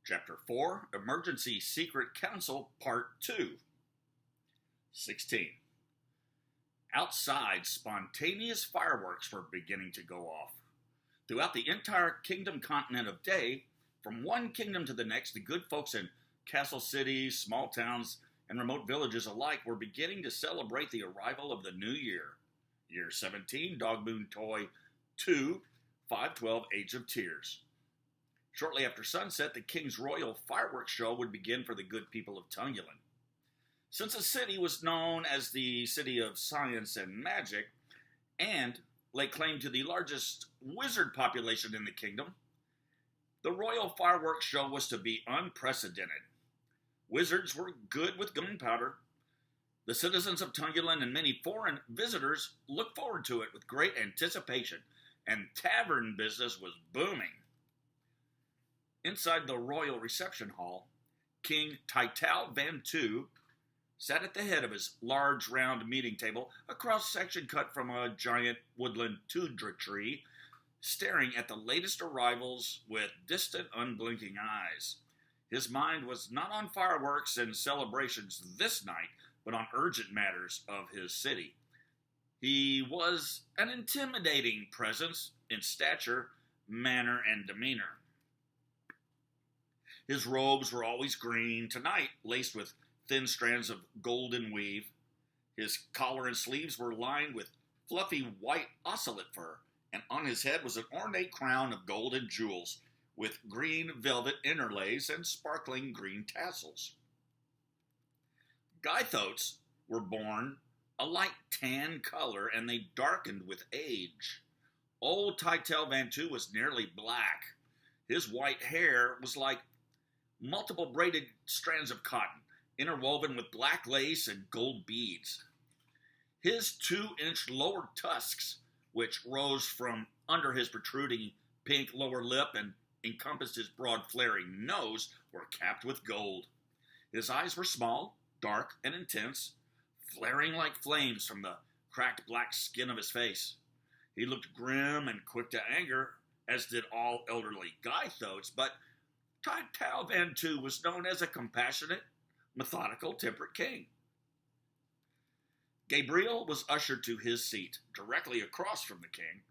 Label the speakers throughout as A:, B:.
A: Chapter 4, Emergency Secret Council, Part 2. 16. Outside, spontaneous fireworks were beginning to go off. Throughout the entire kingdom continent of Day, from one kingdom to the next, the good folks in castle cities, small towns, and remote villages alike were beginning to celebrate the arrival of the new year. Year 17, Dog Moon Toy 2, 512, Age of Tears. Shortly after sunset, the king's royal fireworks show would begin for the good people of Tungulin. Since the city was known as the city of science and magic, and laid claim to the largest wizard population in the kingdom, the royal fireworks show was to be unprecedented. Wizards were good with gunpowder. The citizens of Tungulin and many foreign visitors looked forward to it with great anticipation, and tavern business was booming. Inside the royal reception hall, King Taital Van Tu sat at the head of his large round meeting table, a cross-section cut from a giant woodland tundra tree, staring at the latest arrivals with distant, unblinking eyes. His mind was not on fireworks and celebrations this night, but on urgent matters of his city. He was an intimidating presence in stature, manner, and demeanor. His robes were always green, tonight laced with thin strands of golden weave. His collar and sleeves were lined with fluffy white ocelot fur, and on his head was an ornate crown of gold and jewels, with green velvet interlays and sparkling green tassels. Gythotes were born a light tan color, and they darkened with age. Old Taital Van Tu was nearly black. His white hair was like multiple braided strands of cotton, interwoven with black lace and gold beads. His 2-inch lower tusks, which rose from under his protruding pink lower lip and encompassed his broad flaring nose, were capped with gold. His eyes were small, dark, and intense, flaring like flames from the cracked black skin of his face. He looked grim and quick to anger, as did all elderly Gythotes, but Taital Van Tu was known as a compassionate, methodical, temperate king. Gabriel was ushered to his seat, directly across from the king.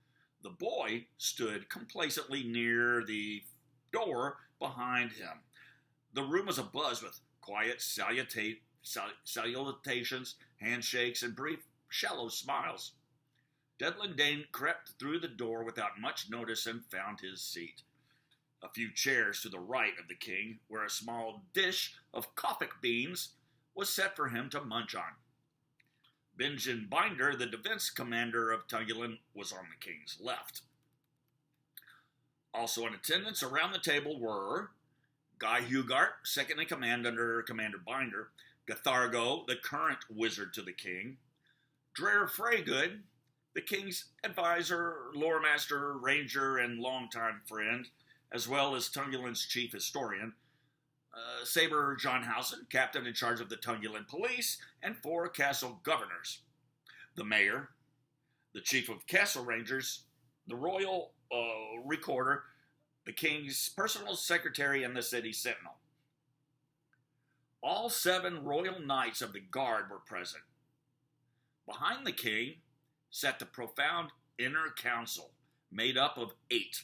A: The boy stood complacently near the door behind him. The room was abuzz with quiet salutations, handshakes, and brief, shallow smiles. Dedlin Dane crept through the door without much notice and found his seat. A few chairs to the right of the king, where a small dish of Koffic beans was set for him to munch on. Benjamin Binder, the defense commander of Tungulin, was on the king's left. Also in attendance around the table were Guy Hugart, second in command under Commander Binder, Gathargo, the current wizard to the king, Dreher Freygood, the king's advisor, lore master, ranger, and longtime friend, as well as Tungulin's chief historian, Saber Johnhausen, captain in charge of the Tungulin police, and 4 castle governors: the mayor, the chief of castle rangers, the royal recorder, the king's personal secretary, and the city sentinel. All 7 royal knights of the guard were present. Behind the king sat the profound inner council, made up of 8.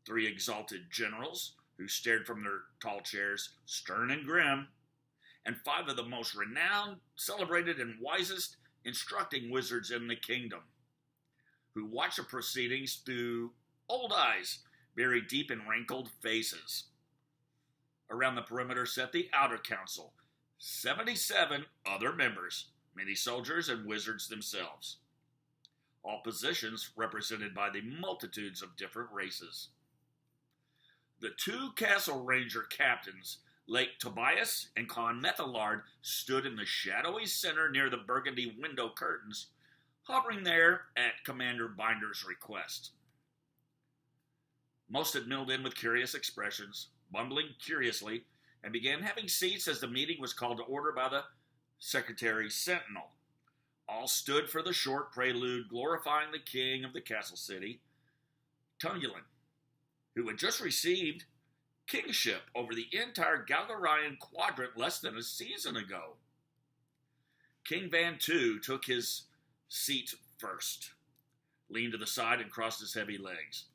A: 3 exalted generals, who stared from their tall chairs, stern and grim, and 5 of the most renowned, celebrated, and wisest instructing wizards in the kingdom, who watched the proceedings through old eyes buried deep in wrinkled faces. Around the perimeter sat the outer council, 77 other members, many soldiers and wizards themselves, all positions represented by the multitudes of different races. The 2 castle ranger captains, Lake Tobias and Con Methalard, stood in the shadowy center near the burgundy window curtains, hovering there at Commander Binder's request. Most had milled in with curious expressions, bumbling curiously, and began having seats as the meeting was called to order by the secretary sentinel. All stood for the short prelude glorifying the king of the castle city, Tungulin, who had just received kingship over the entire Galgarian quadrant less than a season ago. King Vantu took his seat first, leaned to the side, and crossed his heavy legs.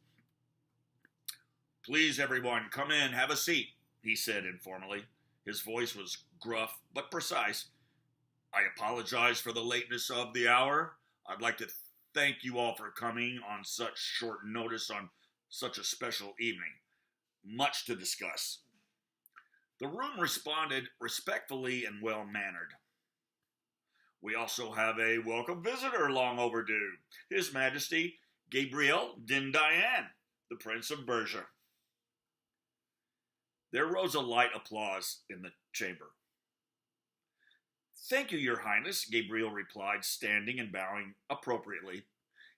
A: "Please, everyone, come in, have a seat," he said informally. His voice was gruff but precise. "I apologize for the lateness of the hour. I'd like to thank you all for coming on such short notice on such a special evening. Much to discuss." The room responded respectfully and well-mannered. "We also have a welcome visitor long overdue, His Majesty Gabriel Din Diane, the Prince of Persia." There rose a light applause in the chamber. "Thank you, Your Highness," Gabriel replied, standing and bowing appropriately.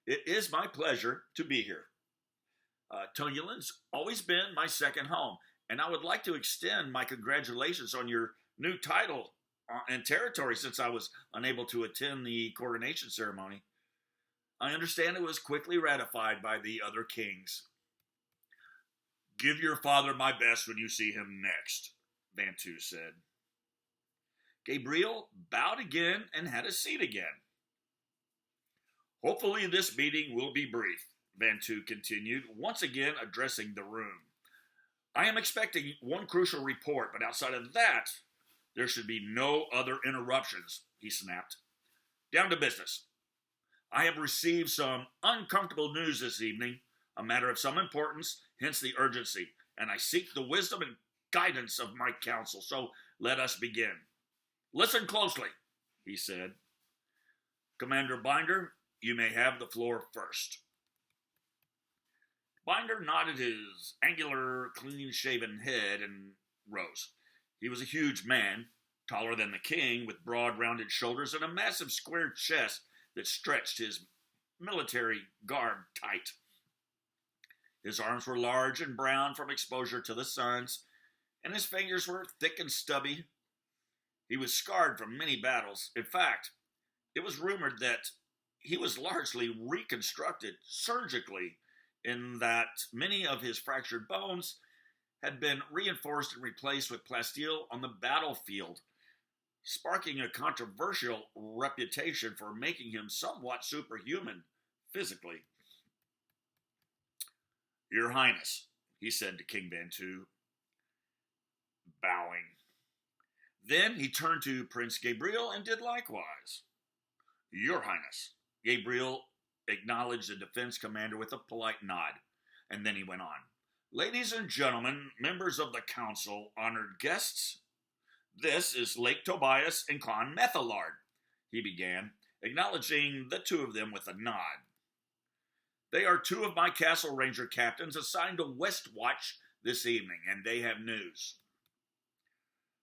A: "It is my pleasure to be here. Tonulin's always been my second home, and I would like to extend my congratulations on your new title and territory since I was unable to attend the coronation ceremony. I understand it was quickly ratified by the other kings." "Give your father my best when you see him next," Vantu said. Gabriel bowed again and had a seat again. "Hopefully this meeting will be brief," Vantu continued, once again addressing the room. "I am expecting one crucial report, but outside of that, there should be no other interruptions," he snapped. "Down to business. I have received some uncomfortable news this evening, a matter of some importance, hence the urgency, and I seek the wisdom and guidance of my council, so let us begin. Listen closely," he said. "Commander Binder, you may have the floor first." Binder nodded his angular, clean-shaven head and rose. He was a huge man, taller than the king, with broad, rounded shoulders and a massive square chest that stretched his military garb tight. His arms were large and brown from exposure to the suns, and his fingers were thick and stubby. He was scarred from many battles. In fact, it was rumored that he was largely reconstructed surgically, in that many of his fractured bones had been reinforced and replaced with plasteel on the battlefield, sparking a controversial reputation for making him somewhat superhuman physically. "Your Highness," he said to King Vantu, bowing. Then he turned to Prince Gabriel and did likewise. "Your Highness." Gabriel acknowledged the defense commander with a polite nod, and then he went on. "Ladies and gentlemen, members of the council, honored guests, this is Lake Tobias and Khan Methalard," he began, acknowledging the two of them with a nod. "They are two of my castle ranger captains assigned to West Watch this evening, and they have news.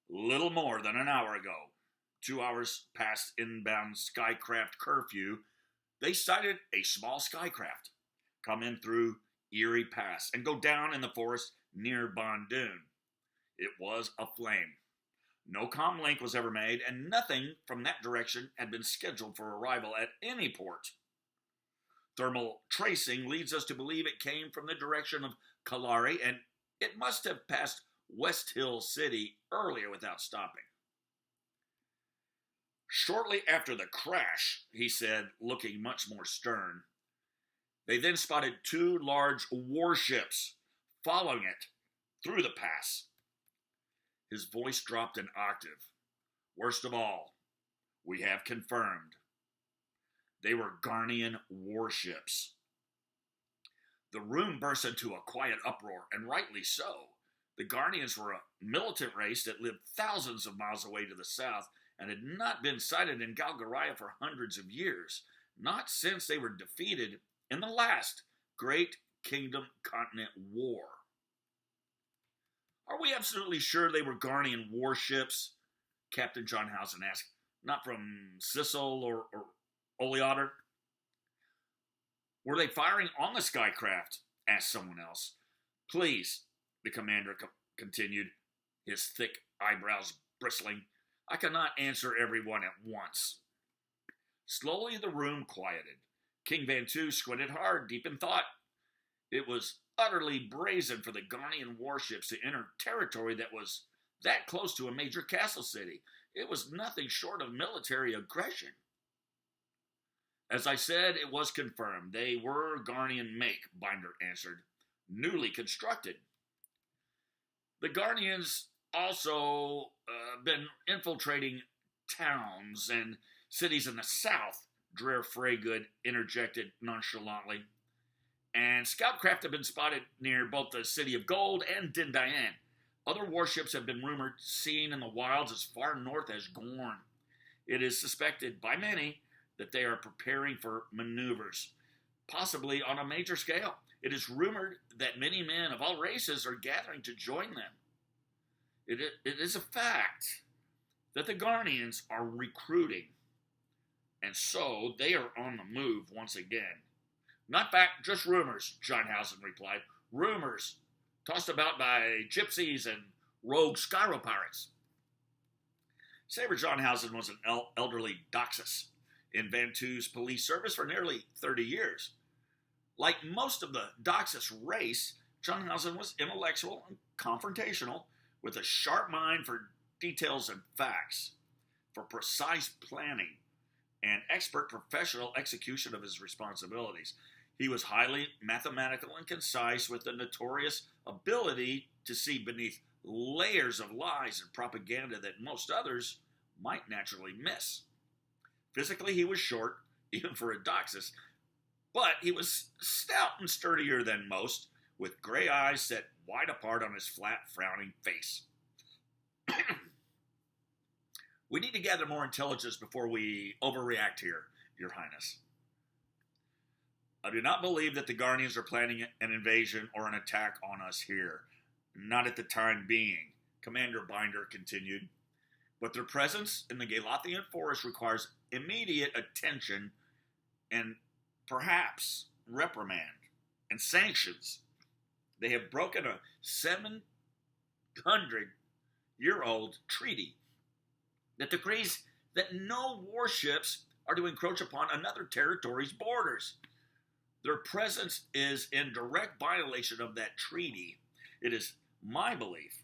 A: Little more than an hour ago, 2 hours past inbound skycraft curfew, they sighted a small skycraft come in through Erie Pass and go down in the forest near Bondoon. It was aflame. No comm link was ever made, and nothing from that direction had been scheduled for arrival at any port. Thermal tracing leads us to believe it came from the direction of Kalari, and it must have passed West Hill City earlier without stopping. Shortly after the crash," he said, looking much more stern, "they then spotted 2 large warships following it through the pass." His voice dropped an octave. "Worst of all, we have confirmed. They were Garnian warships." The room burst into a quiet uproar, and rightly so. The Garnians were a militant race that lived thousands of miles away to the south and had not been sighted in Galgaria for hundreds of years, not since they were defeated in the last Great Kingdom Continent War. "Are we absolutely sure they were Garnian warships?" Captain John Housen asked. "Not from Sissel or Oleotter?" "Were they firing on the skycraft?" asked someone else. "Please," the commander continued, his thick eyebrows bristling, "I cannot answer everyone at once." Slowly the room quieted. King Vantu squinted hard, deep in thought. It was utterly brazen for the Ghanaian warships to enter territory that was that close to a major castle city. It was nothing short of military aggression. As I said, it was confirmed. They were Ghanaian make, Binder answered. Newly constructed. The Ghanaians also been infiltrating towns and cities in the south, Dreher Freygood interjected nonchalantly. And scout craft have been spotted near both the City of Gold and Dindayan. Other warships have been rumored seen in the wilds as far north as Gorn. It is suspected by many that they are preparing for maneuvers, possibly on a major scale. It is rumored that many men of all races are gathering to join them. It is a fact that the Ghanaians are recruiting, and so they are on the move once again. Not fact, just rumors, Johnhausen replied. Rumors, tossed about by gypsies and rogue Skyro pirates. Saber Johnhausen was an elderly Doxus in Vantu's police service for nearly 30 years. Like most of the Doxus race, Johnhausen was intellectual and confrontational, with a sharp mind for details and facts, for precise planning, and expert professional execution of his responsibilities. He was highly mathematical and concise, with the notorious ability to see beneath layers of lies and propaganda that most others might naturally miss. Physically, he was short, even for a Doxus, but he was stout and sturdier than most, with gray eyes set wide apart on his flat, frowning face. We need to gather more intelligence before we overreact here, Your Highness. I do not believe that the Ghanaians are planning an invasion or an attack on us here. Not at the time being, Commander Binder continued. But their presence in the Galathian forest requires immediate attention and perhaps reprimand and sanctions. They have broken a 700-year-old treaty that decrees that no warships are to encroach upon another territory's borders. Their presence is in direct violation of that treaty. It is my belief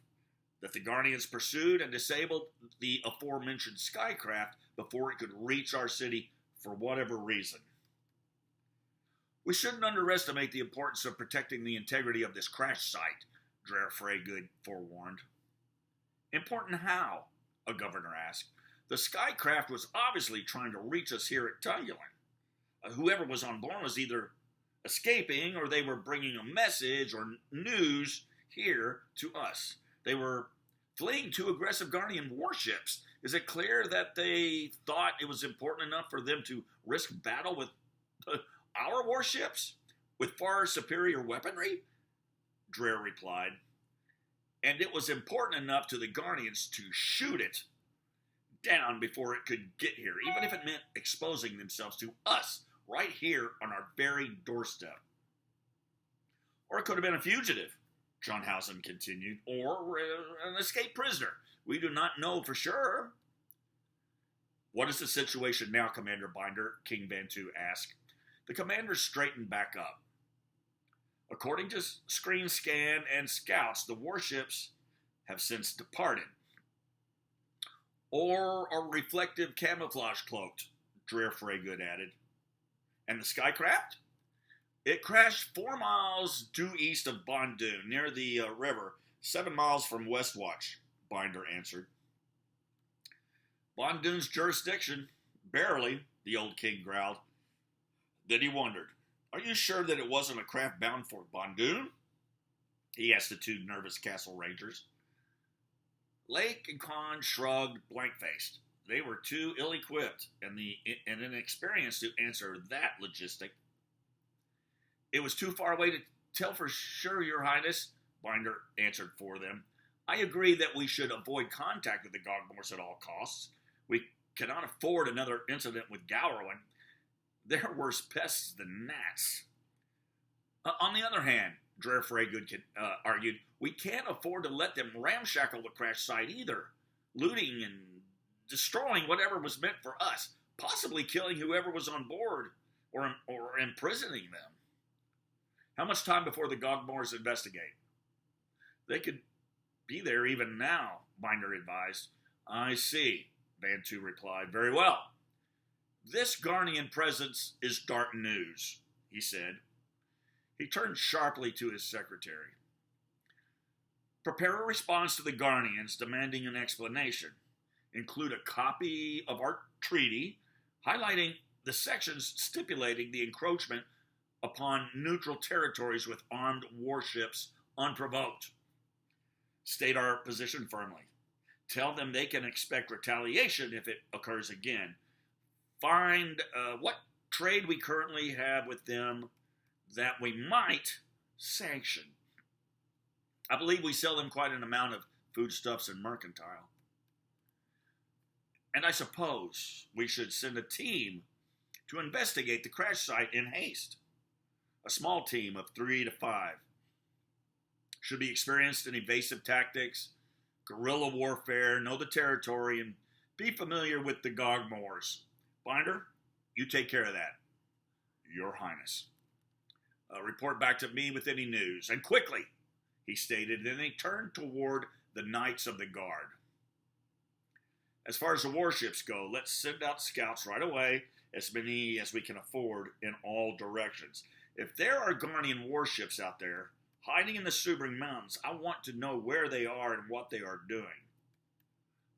A: that the Ghanaians pursued and disabled the aforementioned skycraft before it could reach our city for whatever reason. We shouldn't underestimate the importance of protecting the integrity of this crash site, Dreher Freygood forewarned. Important how? A governor asked. The skycraft was obviously trying to reach us here at Tungulin. Whoever was on board was either escaping or they were bringing a message or news here to us. They were fleeing two aggressive Ghanaian warships. Is it clear that they thought it was important enough for them to risk battle with our warships with far superior weaponry? Dreher replied. And it was important enough to the Ghanaians to shoot it down before it could get here, even if it meant exposing themselves to us right here on our very doorstep. Or it could have been a fugitive, Johnhausen continued, or an escaped prisoner. We do not know for sure. What is the situation now, Commander Binder? King Bantu asked. The commander straightened back up. According to screen scan and scouts, the warships have since departed. Or are reflective camouflage cloaked, Dreher Freygood added. And the skycraft? It crashed 4 miles due east of Bondoon, near the river, 7 miles from Westwatch, Binder answered. Bondoon's jurisdiction? Barely, the old king growled. Then he wondered, are you sure that it wasn't a craft bound for Bondoon? He asked the two nervous castle rangers. Lake and Khan shrugged blank-faced. They were too ill-equipped and inexperienced to answer that logistic. It was too far away to tell for sure, Your Highness, Binder answered for them. I agree that we should avoid contact with the Gogmores at all costs. We cannot afford another incident with Gowrowan. They're worse pests than gnats. On the other hand, Dreher Freygood argued, we can't afford to let them ramshackle the crash site either, looting and destroying whatever was meant for us, possibly killing whoever was on board or imprisoning them. How much time before the Gogmores investigate? They could be there even now, Binder advised. I see, Bantu replied. Very well. This Garnian presence is dark news, he said. He turned sharply to his secretary. Prepare a response to the Garnians demanding an explanation. Include a copy of our treaty, highlighting the sections stipulating the encroachment upon neutral territories with armed warships unprovoked. State our position firmly. Tell them they can expect retaliation if it occurs again. Find what trade we currently have with them that we might sanction. I believe we sell them quite an amount of foodstuffs and mercantile. And I suppose we should send a team to investigate the crash site in haste. A small team of 3 to 5. Should be experienced in evasive tactics, guerrilla warfare, know the territory, and be familiar with the Gogmores. Binder, you take care of that. Your Highness. Report back to me with any news, and quickly, he stated, and he turned toward the Knights of the Guard. As far as the warships go, let's send out scouts right away, as many as we can afford in all directions. If there are Garnian warships out there, hiding in the Subring Mountains, I want to know where they are and what they are doing.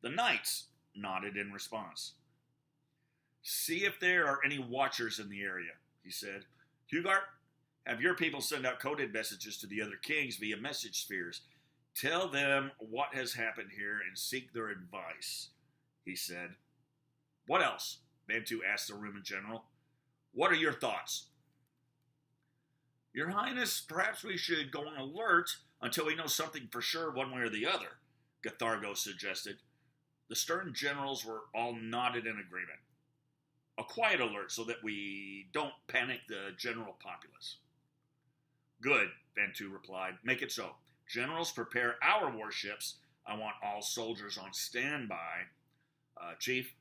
A: The knights nodded in response. See if there are any watchers in the area, he said. Hugart, have your people send out coded messages to the other kings via message spheres. Tell them what has happened here and seek their advice, he said. What else? Bantu asked the Roman general. What are your thoughts? Your Highness, perhaps we should go on alert until we know something for sure one way or the other, Gathargo suggested. The stern generals were all nodded in agreement. A quiet alert so that we don't panic the general populace. Good, Bantu replied. Make it so. Generals, prepare our warships. I want all soldiers on standby. Chief,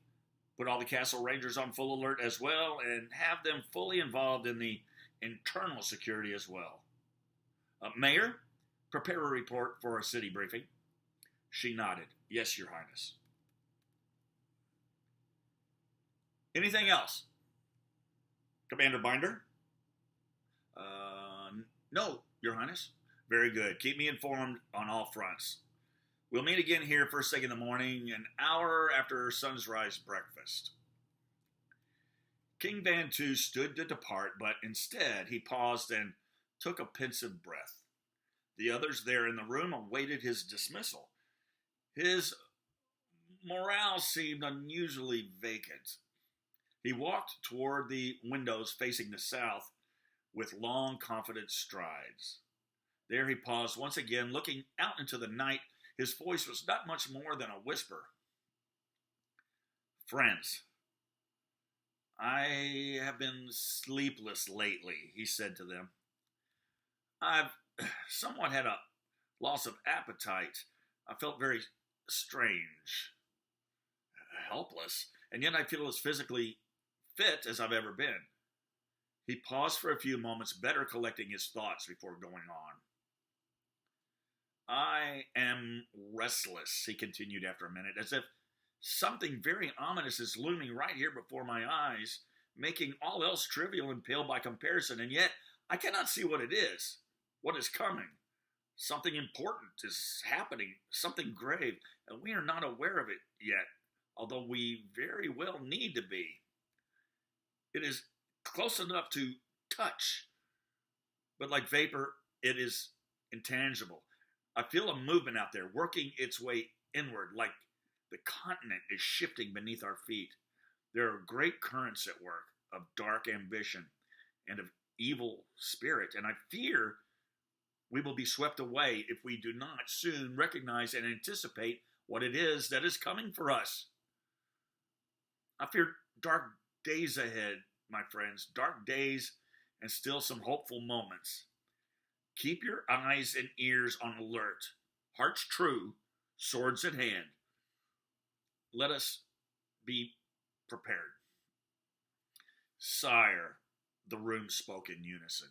A: put all the castle rangers on full alert as well and have them fully involved in the internal security as well. Mayor, prepare a report for a city briefing. She nodded. Yes, Your Highness. Anything else? Commander Binder? No, Your Highness. Very good. Keep me informed on all fronts. We'll meet again here first thing in the morning, an hour after sunrise breakfast. King Bantu stood to depart, but instead he paused and took a pensive breath. The others there in the room awaited his dismissal. His morale seemed unusually vacant. He walked toward the windows facing the south with long, confident strides. There he paused once again, looking out into the night. His voice was not much more than a whisper. Friends, I have been sleepless lately, he said to them. I've somewhat had a loss of appetite. I felt very strange, helpless, and yet I feel as physically fit as I've ever been. He paused for a few moments, better collecting his thoughts before going on. I am restless, he continued after a minute, as if something very ominous is looming right here before my eyes, making all else trivial and pale by comparison, and yet I cannot see what it is, what is coming. Something important is happening, something grave, and we are not aware of it yet, although we very well need to be. It is close enough to touch, but like vapor, it is intangible. I feel a movement out there, working its way inward, like the continent is shifting beneath our feet. There are great currents at work of dark ambition and of evil spirit, and I fear we will be swept away if we do not soon recognize and anticipate what it is that is coming for us. I fear dark days ahead, my friends, dark days and still some hopeful moments. Keep your eyes and ears on alert, hearts true, swords at hand. Let us be prepared. Sire, the room spoke in unison.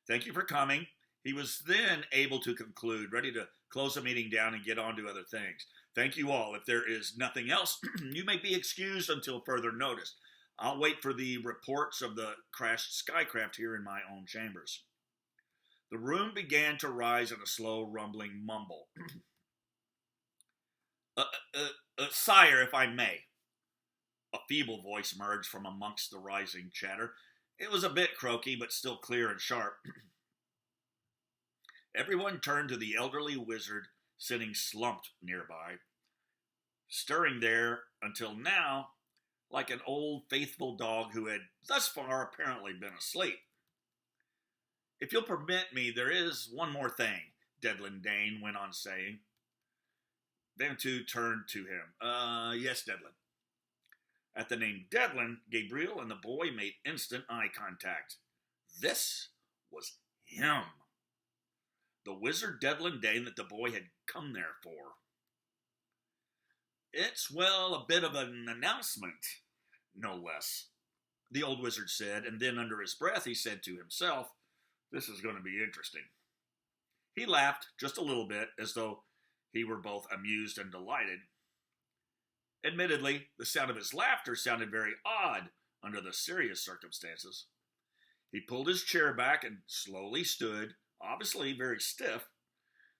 A: Thank you for coming. He was then able to conclude, ready to close the meeting down and get on to other things. Thank you all. If there is nothing else, you may be excused until further notice. I'll wait for the reports of the crashed skycraft here in my own chambers. The room began to rise in a slow, rumbling mumble. Sire, if I may. A feeble voice emerged from amongst the rising chatter. It was a bit croaky, but still clear and sharp. Everyone turned to the elderly wizard sitting slumped nearby, stirring there until now like an old faithful dog who had thus far apparently been asleep. If you'll permit me, there is one more thing, Dedlin Dane went on saying. Vantu turned to him. Yes, Dedlin. At the name Dedlin, Gabriel and the boy made instant eye contact. This was him. The wizard Dedlin Dane that the boy had come there for. It's, well, a bit of an announcement, no less, the old wizard said, and then under his breath he said to himself, this is going to be interesting. He laughed just a little bit, as though he were both amused and delighted. Admittedly, the sound of his laughter sounded very odd under the serious circumstances. He pulled his chair back and slowly stood, obviously very stiff.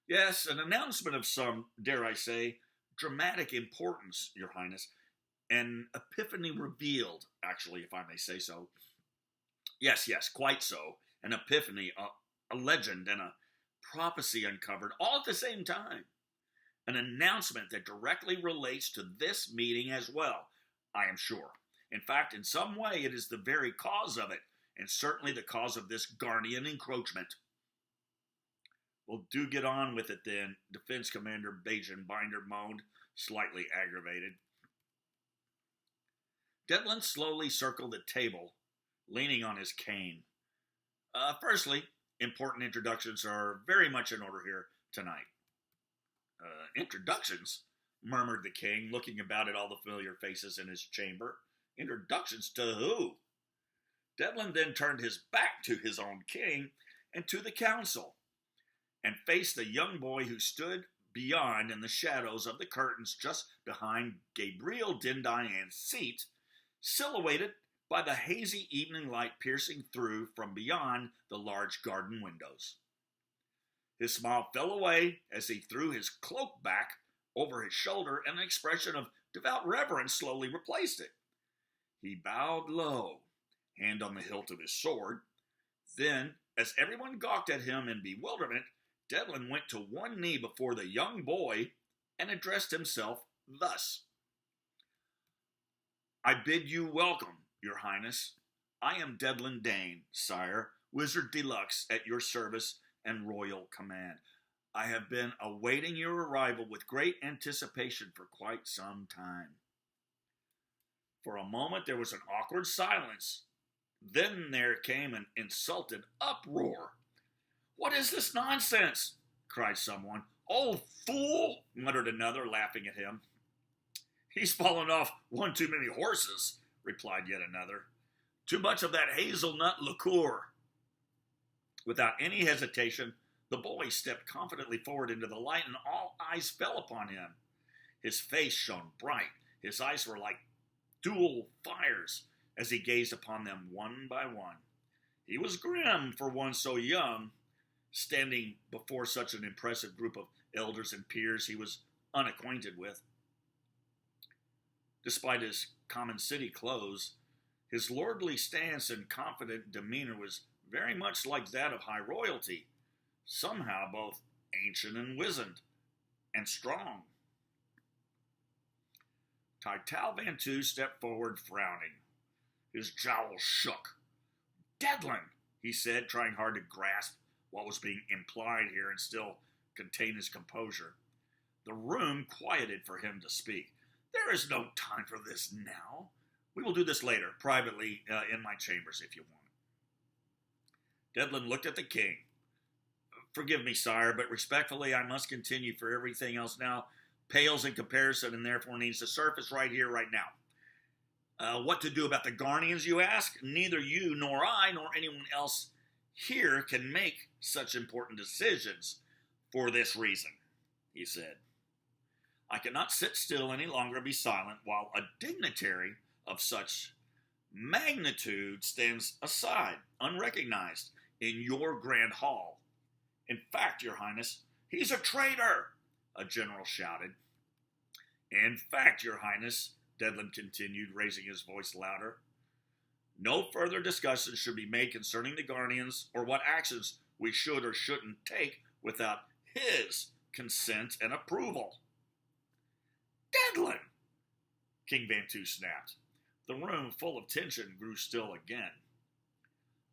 A: Yes, an announcement of some, dare I say, dramatic importance, Your Highness. An epiphany revealed, actually, if I may say so. Yes, quite so. An epiphany, a legend, and a prophecy uncovered, all at the same time. An announcement that directly relates to this meeting as well, I am sure. In fact, in some way, it is the very cause of it, and certainly the cause of this Guardian encroachment. Well, do get on with it then, Defense Commander Bajan Binder moaned, slightly aggravated. Dedlin slowly circled the table, leaning on his cane. Firstly, important introductions are very much in order here tonight. Introductions? Murmured the king, looking about at all the familiar faces in his chamber. Introductions to who? Dedlin then turned his back to his own king and to the council, and faced the young boy who stood beyond in the shadows of the curtains just behind Gabriel Dindian's seat, silhouetted by the hazy evening light piercing through from beyond the large garden windows. His smile fell away as he threw his cloak back over his shoulder, and an expression of devout reverence slowly replaced it. He bowed low, hand on the hilt of his sword. Then, as everyone gawked at him in bewilderment, Dedlin went to one knee before the young boy and addressed himself thus. I bid you welcome, Your Highness. I am Dedlin Dane, sire, Wizard Deluxe, at your service and royal command. I have been awaiting your arrival with great anticipation for quite some time. For a moment there was an awkward silence. Then there came an insulted uproar. What is this nonsense? Cried someone. Old fool, muttered another, laughing at him. He's fallen off one too many horses, replied yet another. Too much of that hazelnut liqueur. Without any hesitation, the boy stepped confidently forward into the light, and all eyes fell upon him. His face shone bright. His eyes were like dual fires as he gazed upon them one by one. He was grim for one so young, standing before such an impressive group of elders and peers he was unacquainted with. Despite his common city clothes, his lordly stance and confident demeanor was very much like that of high royalty, somehow both ancient and wizened, and strong. Tytal Vantu stepped forward, frowning. His jowls shook. Dedlin, he said, trying hard to grasp what was being implied here and still contain his composure. The room quieted for him to speak. There is no time for this now. We will do this later, privately, in my chambers, if you want. Dedlin looked at the king. Forgive me, sire, but respectfully I must continue, for everything else now pales in comparison and therefore needs to surface right here, right now. What to do about the Guardians, you ask? Neither you nor I nor anyone else here can make such important decisions for this reason, he said. I cannot sit still any longer and be silent while a dignitary of such magnitude stands aside, unrecognized, in your grand hall. In fact, Your Highness, he's a traitor, a general shouted. In fact, Your Highness, Devlin continued, raising his voice louder, no further discussion should be made concerning the Guardians or what actions we should or shouldn't take without his consent and approval. Devlin! King Bantu snapped. The room, full of tension, grew still again.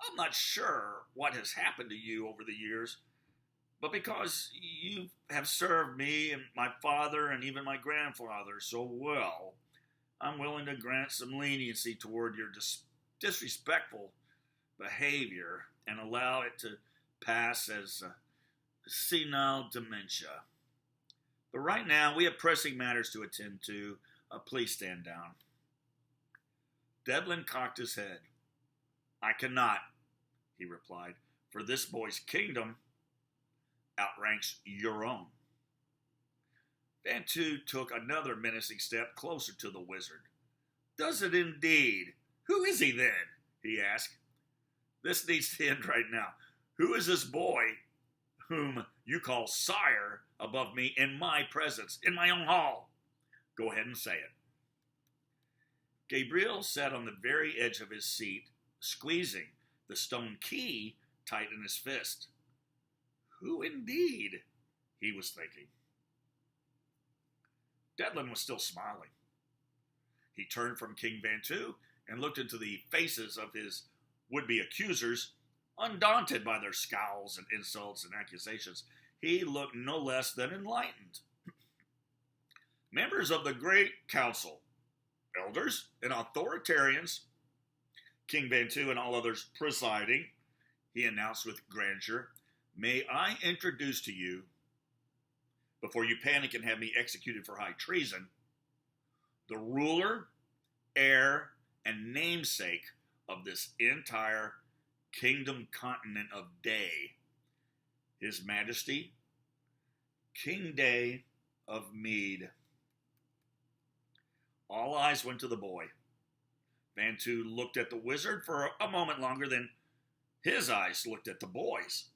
A: I'm not sure what has happened to you over the years, but because you have served me and my father and even my grandfather so well, I'm willing to grant some leniency toward your disrespectful behavior and allow it to pass as senile dementia. But right now, we have pressing matters to attend to. Please stand down. Devlin cocked his head. I cannot, he replied, for this boy's kingdom outranks your own. Bantu took another menacing step closer to the wizard. Does it indeed? Who is he then? He asked. This needs to end right now. Who is this boy whom you call sire above me in my presence, in my own hall? Go ahead and say it. Gabriel sat on the very edge of his seat, squeezing the stone key tight in his fist. Who indeed? He was thinking. Devlin was still smiling. He turned from King Bantu and looked into the faces of his would-be accusers, undaunted by their scowls and insults and accusations. He looked no less than enlightened. Members of the Great Council, elders and authoritarians, King Bantu and all others presiding, he announced with grandeur, may I introduce to you, before you panic and have me executed for high treason, the ruler, heir, and namesake of this entire kingdom continent of Day, His Majesty, King Day of Mead. All eyes went to the boy. Bantu looked at the wizard for a moment longer, then his eyes looked at the boy's.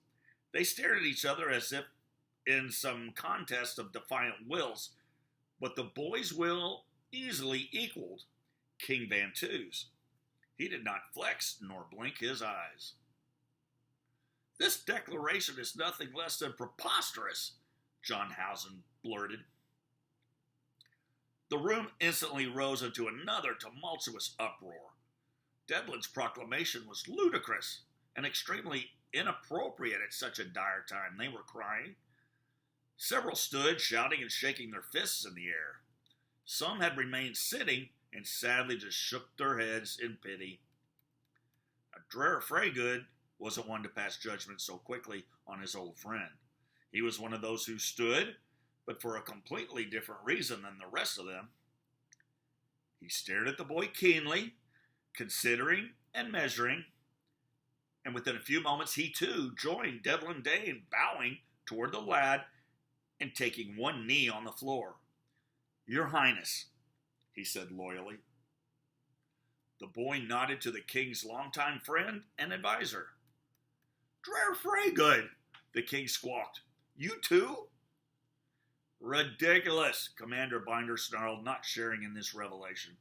A: They stared at each other as if in some contest of defiant wills, but the boy's will easily equaled King Bantu's. He did not flex nor blink his eyes. This declaration is nothing less than preposterous, John Housen blurted. The room instantly rose into another tumultuous uproar. Devlin's proclamation was ludicrous and extremely inappropriate at such a dire time. They were crying. Several stood, shouting and shaking their fists in the air. Some had remained sitting and sadly just shook their heads in pity. Dreher Freygood wasn't one to pass judgment so quickly on his old friend. He was one of those who stood, but for a completely different reason than the rest of them. He stared at the boy keenly, considering and measuring, and within a few moments he too joined Devlin Day in bowing toward the lad and taking one knee on the floor. Your Highness, he said loyally. The boy nodded to the king's longtime friend and advisor. Dreher Freygood, the king squawked. You too? Ridiculous, Commander Binder snarled, not sharing in this revelation.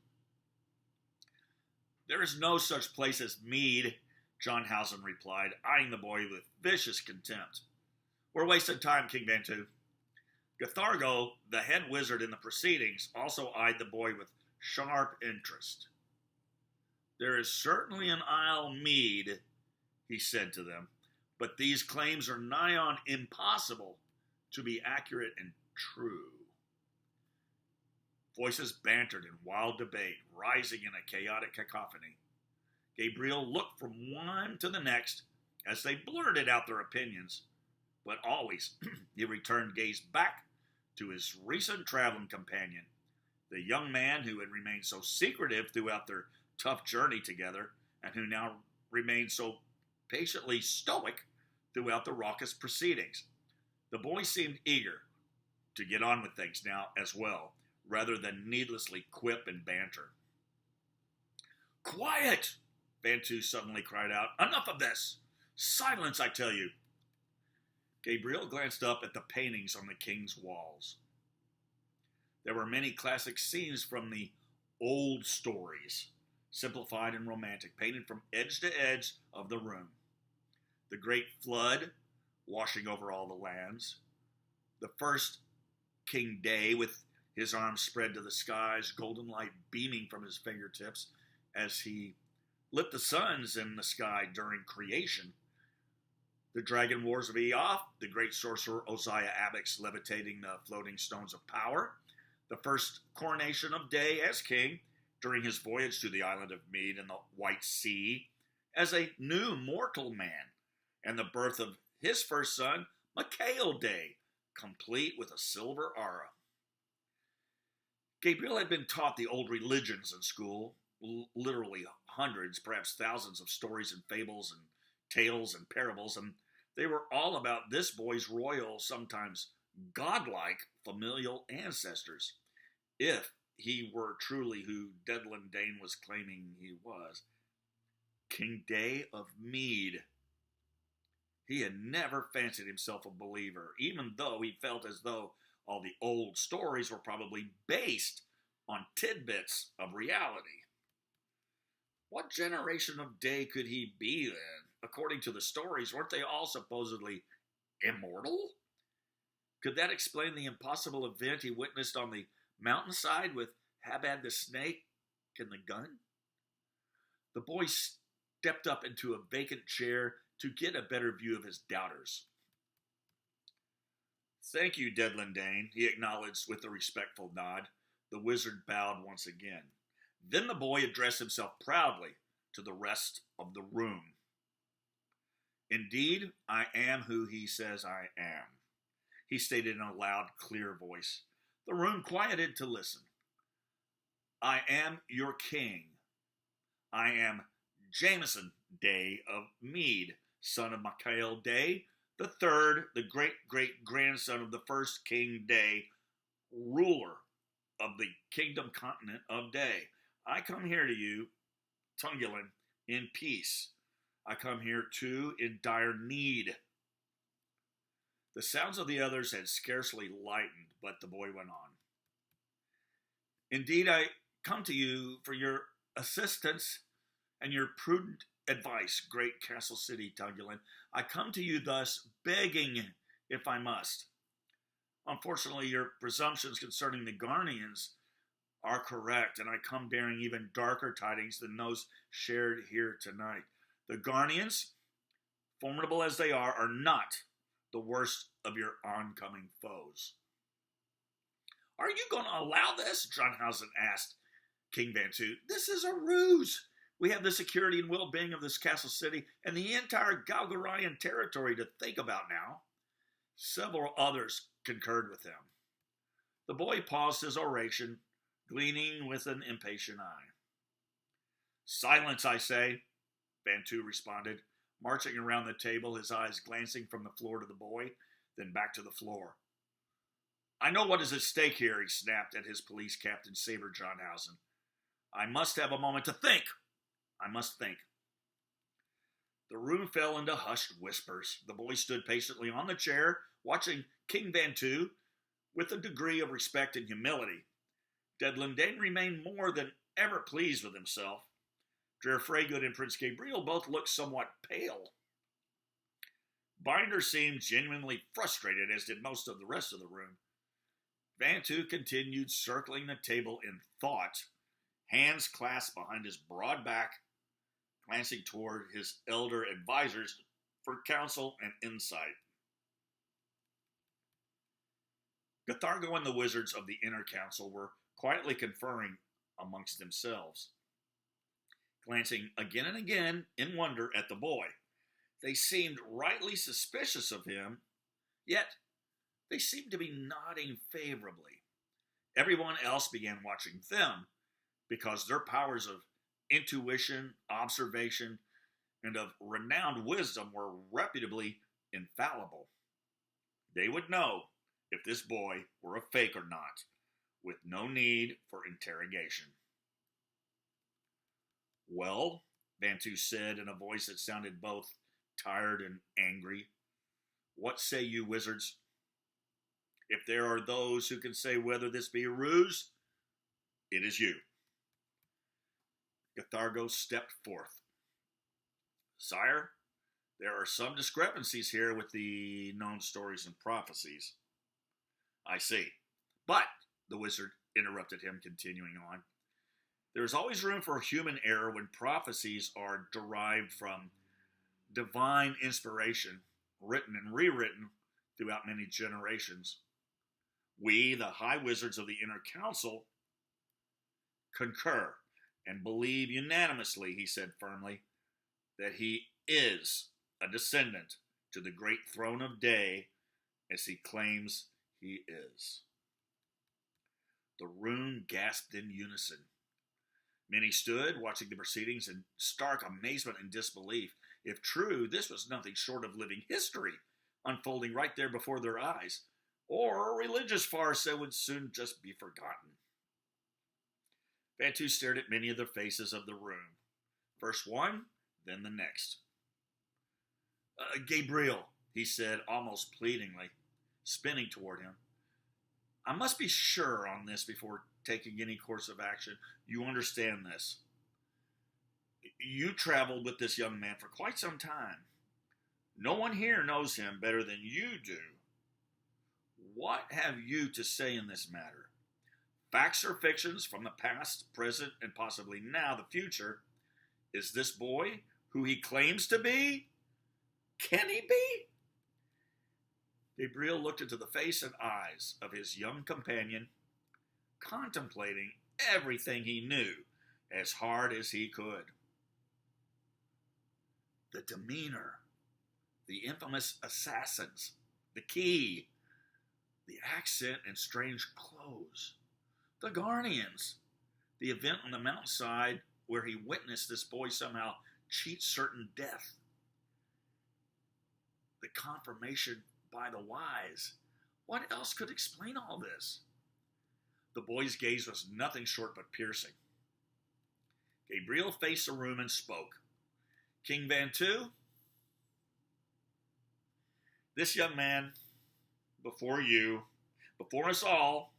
A: There is no such place as Mead, John Housen replied, eyeing the boy with vicious contempt. We're wasting time, King Bantu. Gathargo, the head wizard in the proceedings, also eyed the boy with sharp interest. There is certainly an Isle Mead, he said to them, but these claims are nigh on impossible to be accurate and true. Voices bantered in wild debate, rising in a chaotic cacophony. Gabriel looked from one to the next as they blurted out their opinions, but always he returned gaze back to his recent traveling companion, the young man who had remained so secretive throughout their tough journey together and who now remained so patiently stoic throughout the raucous proceedings. The boy seemed eager to get on with things now as well, rather than needlessly quip and banter. "Quiet!" Bantu suddenly cried out. "Enough of this! Silence, I tell you!" Gabriel glanced up at the paintings on the king's walls. There were many classic scenes from the old stories, simplified and romantic, painted from edge to edge of the room. The great flood washing over all the lands, the first King Day with his arms spread to the skies, golden light beaming from his fingertips as he lit the suns in the sky during creation. The dragon wars of Eoth, the great sorcerer Osiah Abix levitating the floating stones of power, the first coronation of Day as king during his voyage to the island of Mead in the White Sea as a new mortal man, and the birth of his first son, Mikhail Day, complete with a silver aura. Gabriel had been taught the old religions in school, literally hundreds, perhaps thousands of stories and fables and tales and parables, and they were all about this boy's royal, sometimes godlike, familial ancestors, if he were truly who Dedlin Dane was claiming he was. King Day of Mead. He had never fancied himself a believer, even though he felt as though all the old stories were probably based on tidbits of reality. What generation of Day could he be then? According to the stories, weren't they all supposedly immortal? Could that explain the impossible event he witnessed on the mountainside with Habad the snake and the gun? The boy stepped up into a vacant chair to get a better view of his doubters. "Thank you, Dedlin Dane," he acknowledged with a respectful nod. The wizard bowed once again. Then the boy addressed himself proudly to the rest of the room. "Indeed, I am who he says I am," he stated in a loud, clear voice. The room quieted to listen. "I am your king. I am Jameson Day of Mead, son of Mikhail Day, the third, the great-great-grandson of the first King Day, ruler of the kingdom continent of Day. I come here to you, Tungulin, in peace. I come here, too, in dire need." The sounds of the others had scarcely lightened, but the boy went on. "Indeed, I come to you for your assistance and your prudent advice, great Castle City, Tungulin. I come to you thus, begging if I must. Unfortunately, your presumptions concerning the Garnians are correct, and I come bearing even darker tidings than those shared here tonight. The Garnians, formidable as they are not the worst of your oncoming foes." "Are you going to allow this?" Drunhausen asked King Bantu. "This is a ruse. We have the security and well-being of this castle city and the entire Galgarian territory to think about now." Several others concurred with him. The boy paused his oration, gleaning with an impatient eye. "Silence, I say," Bantu responded, marching around the table, his eyes glancing from the floor to the boy, then back to the floor. "I know what is at stake here," he snapped at his police captain, Saber Johnhausen. "I must have a moment to think. I must think." The room fell into hushed whispers. The boy stood patiently on the chair, watching King Bantu with a degree of respect and humility. Dedlin Dane remained more than ever pleased with himself. Drer Freygood and Prince Gabriel both looked somewhat pale. Binder seemed genuinely frustrated, as did most of the rest of the room. Bantu continued circling the table in thought, hands clasped behind his broad back, glancing toward his elder advisors for counsel and insight. Gathargo and the wizards of the inner council were quietly conferring amongst themselves, glancing again and again in wonder at the boy. They seemed rightly suspicious of him, yet they seemed to be nodding favorably. Everyone else began watching them, because their powers of intuition, observation, and of renowned wisdom were reputably infallible. They would know if this boy were a fake or not, with no need for interrogation. Well, Bantu said in a voice that sounded both tired and angry, what say you, wizards? If there are those who can say whether this be a ruse, it is you. Gathargo stepped forth. Sire, there are some discrepancies here with the known stories and prophecies. I see. But, the wizard interrupted him, continuing on, there is always room for human error when prophecies are derived from divine inspiration, written and rewritten throughout many generations. We, the high wizards of the inner council, concur and believe unanimously, he said firmly, that he is a descendant to the great throne of day, as he claims he is. The room gasped in unison. Many stood, watching the proceedings in stark amazement and disbelief. If true, this was nothing short of living history, unfolding right there before their eyes, or a religious farce that would soon just be forgotten. Bantu stared at many of the faces of the room. First one, then the next. Gabriel, he said, almost pleadingly, spinning toward him. I must be sure on this before taking any course of action. You understand this. You traveled with this young man for quite some time. No one here knows him better than you do. What have you to say in this matter? Facts or fictions from the past, present, and possibly now the future? Is this boy who he claims to be? Can he be? Gabriel looked into the face and eyes of his young companion, contemplating everything he knew as hard as he could. The demeanor, the infamous assassins, the key, the accent and strange clothes, the Guardians, the event on the mountainside where he witnessed this boy somehow cheat certain death, the confirmation by the wise. What else could explain all this? The boy's gaze was nothing short but piercing. Gabriel faced the room and spoke. King Bantu, this young man, before you, before us all,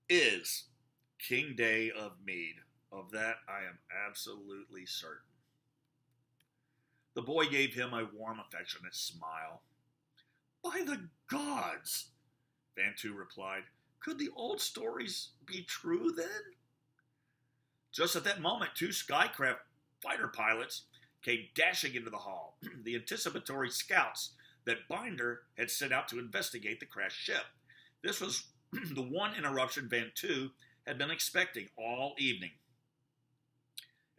A: is King Day of Mead. Of that I am absolutely certain. The boy gave him a warm, affectionate smile. By the gods, Bantu replied, could the old stories be true then? Just at that moment, 2 Skycraft fighter pilots came dashing into the hall, the anticipatory scouts that Binder had sent out to investigate the crashed ship. This was the one interruption Bantu had been expecting all evening.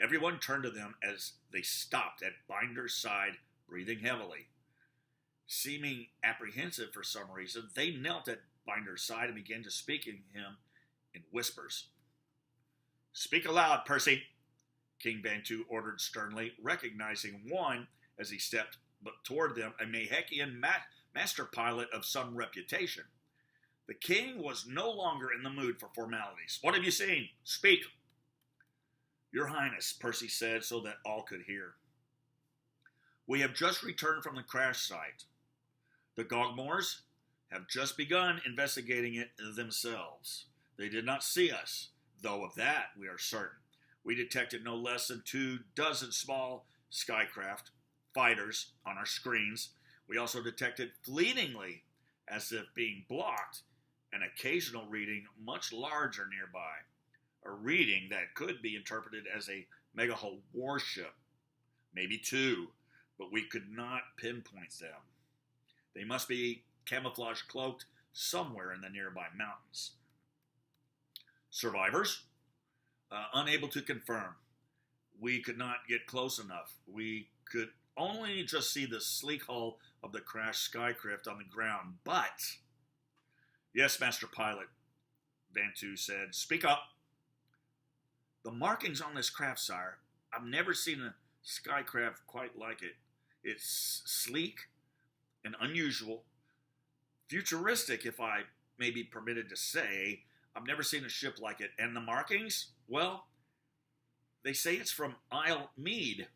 A: Everyone turned to them as they stopped at Binder's side, breathing heavily. Seeming apprehensive for some reason, they knelt at Binder's side and began to speak to him in whispers. Speak aloud, Percy, King Bantu ordered sternly, recognizing one as he stepped toward them, a Mahekian master pilot of some reputation. The king was no longer in the mood for formalities. What have you seen? Speak. Your Highness, Percy said so that all could hear. We have just returned from the crash site. The Gogmores have just begun investigating it themselves. They did not see us, though of that we are certain. We detected no less than 24 small skycraft fighters on our screens. We also detected fleetingly, as if being blocked, an occasional reading much larger nearby. A reading that could be interpreted as a megahull warship. Maybe 2, but we could not pinpoint them. They must be camouflage cloaked somewhere in the nearby mountains. Survivors? Unable to confirm. We could not get close enough. We could only just see the sleek hull of the crashed skycraft on the ground, but... Yes, Master Pilot, Bantu said. Speak up. The markings on this craft, sire. I've never seen skycraft quite like it. It's sleek and unusual, futuristic, if I may be permitted to say. I've never seen a ship like it. And the markings? Well, they say it's from Isle Mead.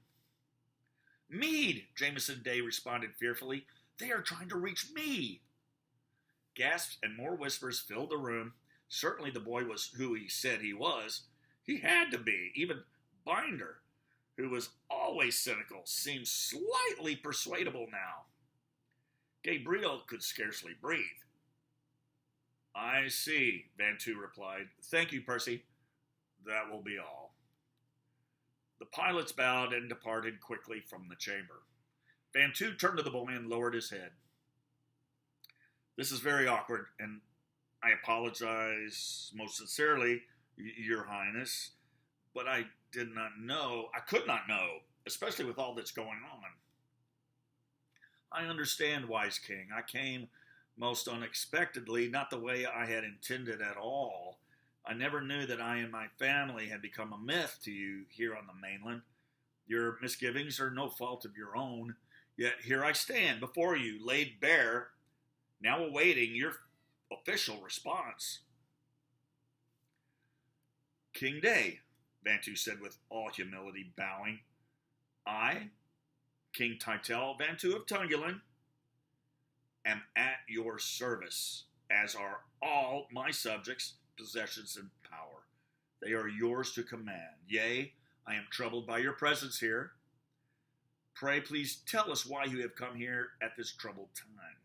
A: Mead, Jameson Day responded fearfully. They are trying to reach me. Gasps and more whispers filled the room. Certainly the boy was who he said he was. He had to be. Even Binder, who was always cynical, seemed slightly persuadable now. Gabriel could scarcely breathe. I see, Vantu replied. Thank you, Percy. That will be all. The pilots bowed and departed quickly from the chamber. Vantu turned to the boy and lowered his head. This is very awkward, and I apologize most sincerely, Your Highness, but I could not know, especially with all that's going on. I understand, wise king. I came most unexpectedly, not the way I had intended at all. I never knew that I and my family had become a myth to you here on the mainland. Your misgivings are no fault of your own, yet here I stand before you, laid bare, now awaiting your official response. King Day, Vantu said with all humility, bowing. I, King Tytel Vantu of Tungulin, am at your service, as are all my subjects, possessions, and power. They are yours to command. Yea, I am troubled by your presence here. Pray, please tell us why you have come here at this troubled time.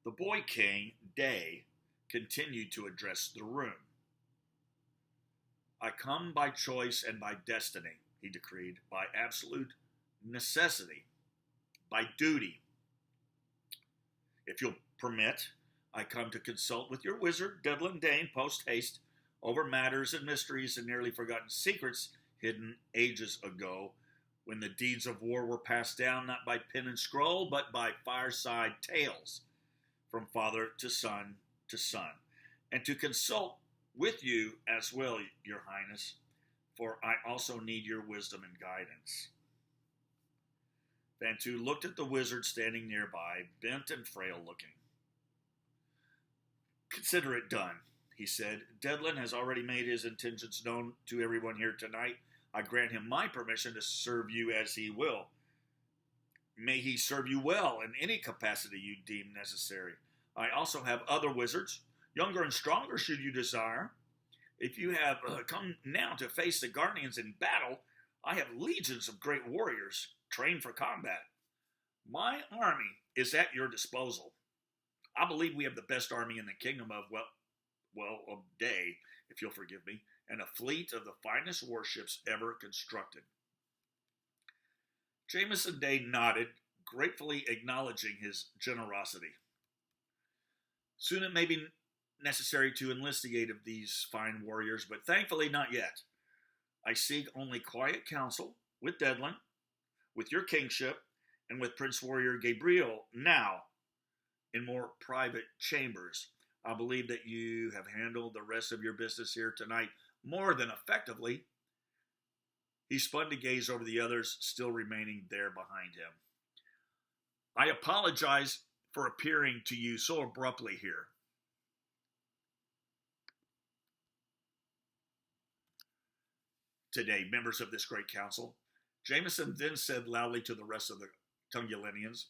A: The boy king, Day, continued to address the room. I come by choice and by destiny, he decreed, by absolute necessity, by duty. If you'll permit, I come to consult with your wizard, Devlin Dane, post-haste, over matters and mysteries and nearly forgotten secrets hidden ages ago, when the deeds of war were passed down not by pen and scroll, but by fireside tales, from father to son, and to consult with you as well, your highness, for I also need your wisdom and guidance. Vantu looked at the wizard standing nearby, bent and frail looking. Consider it done, he said. Devlin has already made his intentions known to everyone here tonight. I grant him my permission to serve you as he will. May he serve you well in any capacity you deem necessary. I also have other wizards, younger and stronger should you desire. If you have come now to face the Guardians in battle, I have legions of great warriors trained for combat. My army is at your disposal. I believe we have the best army in the kingdom of, of Day, if you'll forgive me, and a fleet of the finest warships ever constructed. Jameson Day nodded, gratefully acknowledging his generosity. Soon it may be necessary to enlist the aid of these fine warriors, but thankfully not yet. I seek only quiet counsel with Devlin, with your kingship, and with Prince Warrior Gabriel now in more private chambers. I believe that you have handled the rest of your business here tonight more than effectively. He spun to gaze over the others still remaining there behind him. I apologize for appearing to you so abruptly here. Today, members of this great council, Jameson then said loudly to the rest of the Tungulinians,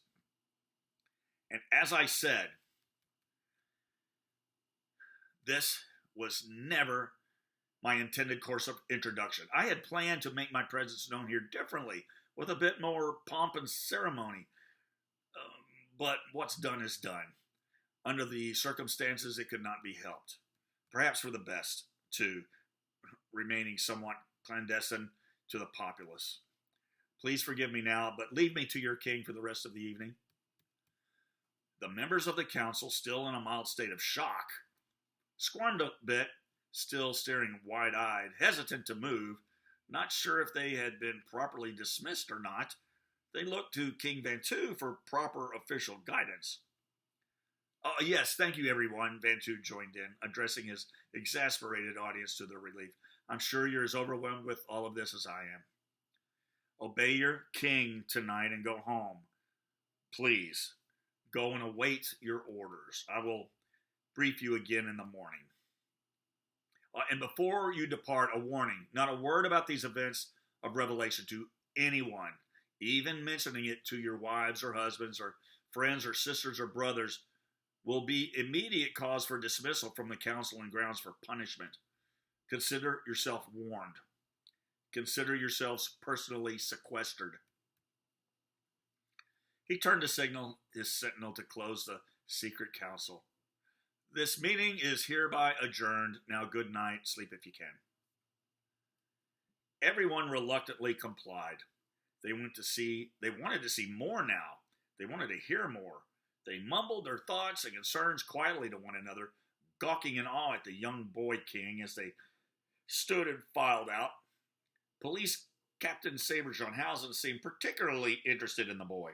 A: and as I said, this was never my intended course of introduction. I had planned to make my presence known here differently, with a bit more pomp and ceremony. But what's done is done. Under the circumstances, it could not be helped. Perhaps for the best, too, remaining somewhat clandestine to the populace. Please forgive me now, but leave me to your king for the rest of the evening. The members of the council, still in a mild state of shock, squirmed a bit, still staring wide-eyed, hesitant to move, not sure if they had been properly dismissed or not. They looked to King Vantu for proper official guidance. Yes, thank you, everyone, Vantu joined in, addressing his exasperated audience to their relief. I'm sure you're as overwhelmed with all of this as I am. Obey your king tonight and go home. Please, go and await your orders. I will brief you again in the morning. And before you depart, a warning. Not a word about these events of Revelation to anyone, even mentioning it to your wives or husbands or friends or sisters or brothers, will be immediate cause for dismissal from the council and grounds for punishment. Consider yourself warned. Consider yourselves personally sequestered. He turned to signal his sentinel to close the secret council. This meeting is hereby adjourned. Now good night. Sleep if you can. Everyone reluctantly complied. They wanted to see more now. They wanted to hear more. They mumbled their thoughts and concerns quietly to one another, gawking in awe at the young boy king as they stood and filed out. Police Captain Saber-Johnhausen seemed particularly interested in the boy.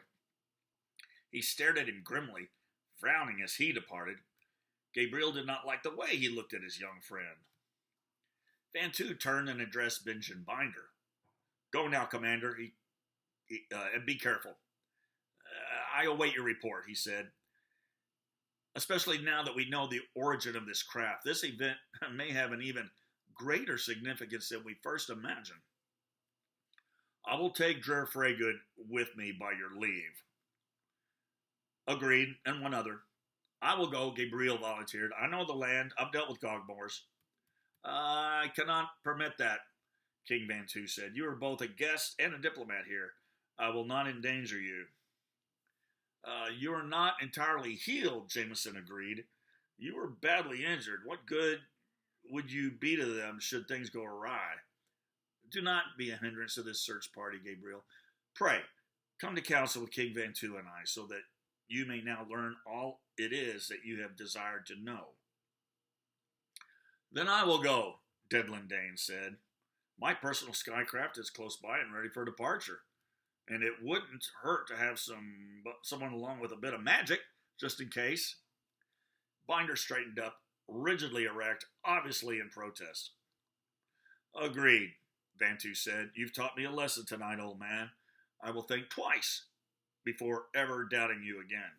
A: He stared at him grimly, frowning as he departed. Gabriel did not like the way he looked at his young friend. Van Tu turned and addressed Benjamin Binder. Go now, Commander, and be careful. I await your report, he said. Especially now that we know the origin of this craft, this event may have an even greater significance than we first imagined. I will take Dreher Freygood with me by your leave. Agreed, and one other. I will go, Gabriel volunteered. I know the land. I've dealt with Gogmores. I cannot permit that, King Van Tu said. You are both a guest and a diplomat here. I will not endanger you. You are not entirely healed, Jameson agreed. You were badly injured. What good would you be to them should things go awry? Do not be a hindrance to this search party, Gabriel. Pray, come to council with King Van Tu and I, so that you may now learn all it is that you have desired to know. Then I will go, Dedlin Dane said. My personal skycraft is close by and ready for departure, and it wouldn't hurt to have someone along with a bit of magic, just in case. Binder straightened up, rigidly erect, obviously in protest. Agreed, Van Tu said. You've taught me a lesson tonight, old man. I will think twice before ever doubting you again.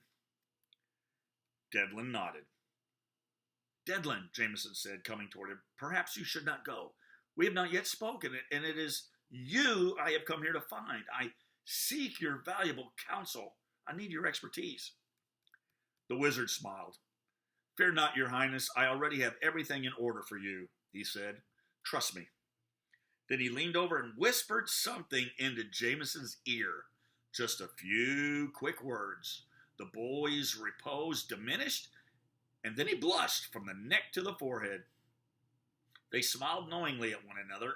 A: Dedlin nodded. Dedlin, Jameson said, coming toward him, perhaps you should not go. We have not yet spoken, and it is you I have come here to find. I seek your valuable counsel. I need your expertise. The wizard smiled. Fear not, your highness. I already have everything in order for you, he said. Trust me. Then he leaned over and whispered something into Jameson's ear. Just a few quick words. The boy's repose diminished, and then he blushed from the neck to the forehead. They smiled knowingly at one another.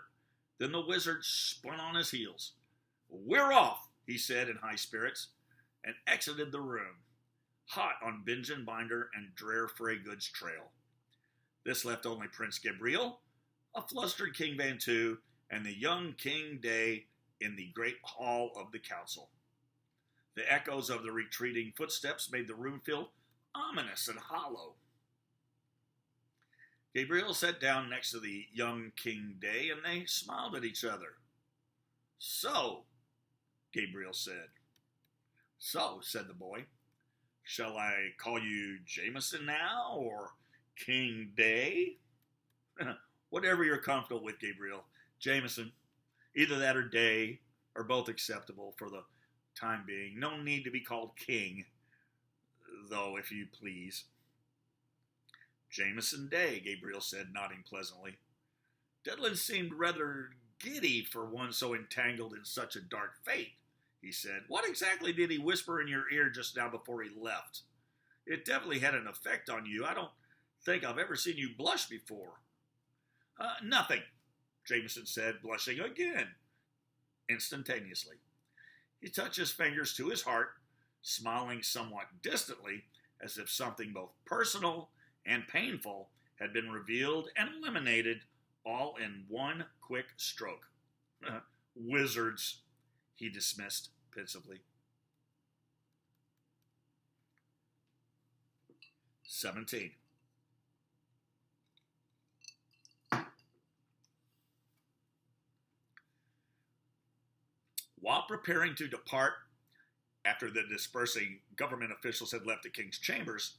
A: Then the wizard spun on his heels. We're off, he said in high spirits, and exited the room, hot on Benjamin Binder and Dreher Freygood's trail. This left only Prince Gabriel, a flustered King Van Tu, and the young King Day in the great hall of the council. The echoes of the retreating footsteps made the room feel ominous and hollow. Gabriel sat down next to the young King Day, and they smiled at each other. So, Gabriel said. So, said the boy. Shall I call you Jameson now, or King Day? Whatever you're comfortable with, Gabriel. Jameson. Either that or Day, are both acceptable for the time being. No need to be called King, though, if you please. Jameson Day, Gabriel said, nodding pleasantly. Dedlin seemed rather giddy for one so entangled in such a dark fate, he said. What exactly did he whisper in your ear just now before he left? It definitely had an effect on you. I don't think I've ever seen you blush before. Nothing, Jameson said, blushing again, instantaneously. He touched his fingers to his heart, smiling somewhat distantly, as if something both personal and painful had been revealed and eliminated all in one quick stroke. Wizards, he dismissed pensively. 17. preparing to depart after the dispersing government officials had left the king's chambers,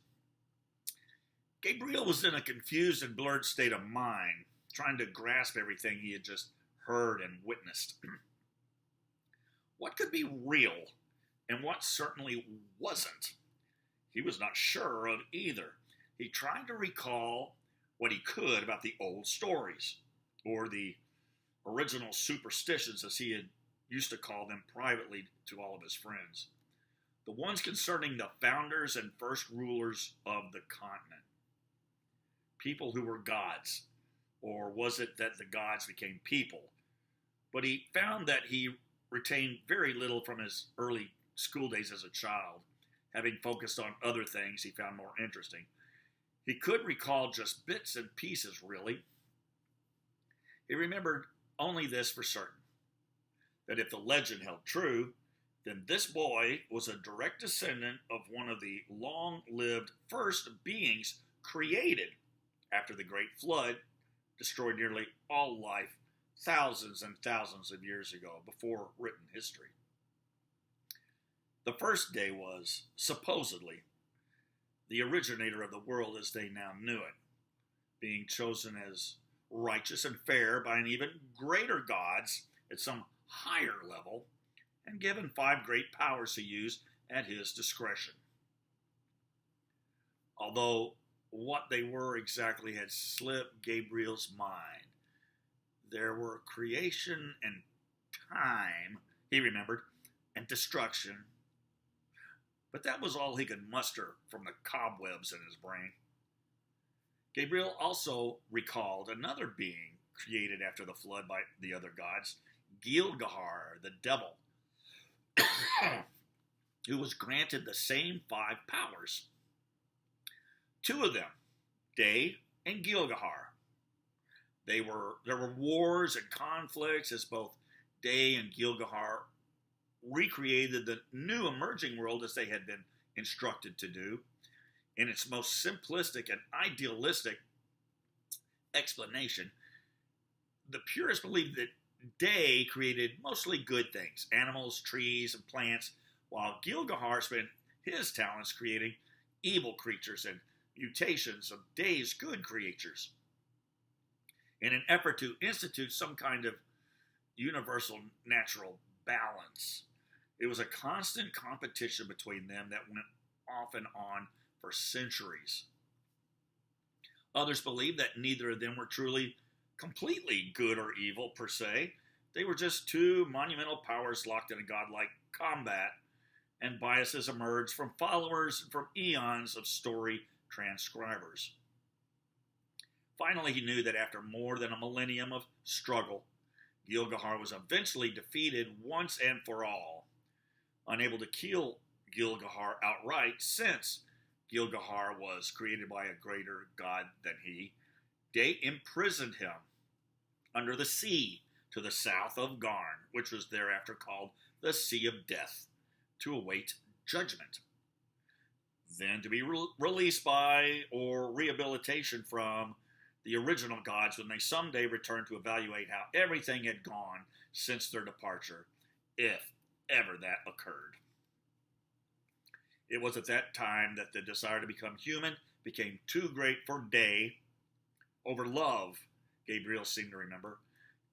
A: Gabriel was in a confused and blurred state of mind, trying to grasp everything he had just heard and witnessed. What could be real and what certainly wasn't? He was not sure of either. He tried to recall what he could about the old stories, or the original superstitions, as he had used to call them privately to all of his friends, the ones concerning the founders and first rulers of the continent, people who were gods, or was it that the gods became people? But he found that he retained very little from his early school days as a child, having focused on other things he found more interesting. He could recall just bits and pieces, really. He remembered only this for certain, that if the legend held true, then this boy was a direct descendant of one of the long-lived first beings created after the Great Flood destroyed nearly all life thousands and thousands of years ago, before written history. The first day was, supposedly, the originator of the world as they now knew it, being chosen as righteous and fair by an even greater gods at some higher level, and given 5 great powers to use at his discretion. Although what they were exactly had slipped Gabriel's mind, there were creation and time, he remembered, and destruction. But that was all he could muster from the cobwebs in his brain. Gabriel also recalled another being created after the flood by the other gods, Gilgahar, the devil, who was granted the same 5 powers. 2 of them, Day and Gilgahar. There were wars and conflicts as both Day and Gilgahar recreated the new emerging world as they had been instructed to do. In its most simplistic and idealistic explanation, the purists believed that Day created mostly good things, animals, trees, and plants, while Gilgahar spent his talents creating evil creatures and mutations of Day's good creatures. In an effort to institute some kind of universal natural balance, it was a constant competition between them that went off and on for centuries. Others believed that neither of them were truly completely good or evil per se. They were just 2 monumental powers locked in a godlike combat, and biases emerged from followers and from eons of story transcribers. Finally, he knew that after more than a millennium of struggle, Gilgahar was eventually defeated once and for all. Unable to kill Gilgahar outright, since Gilgahar was created by a greater god than he, Day imprisoned him under the sea to the south of Garn, which was thereafter called the Sea of Death, to await judgment, then to be released by or rehabilitation from the original gods when they someday returned to evaluate how everything had gone since their departure, if ever that occurred. It was at that time that the desire to become human became too great for Day over love, Gabriel seemed to remember,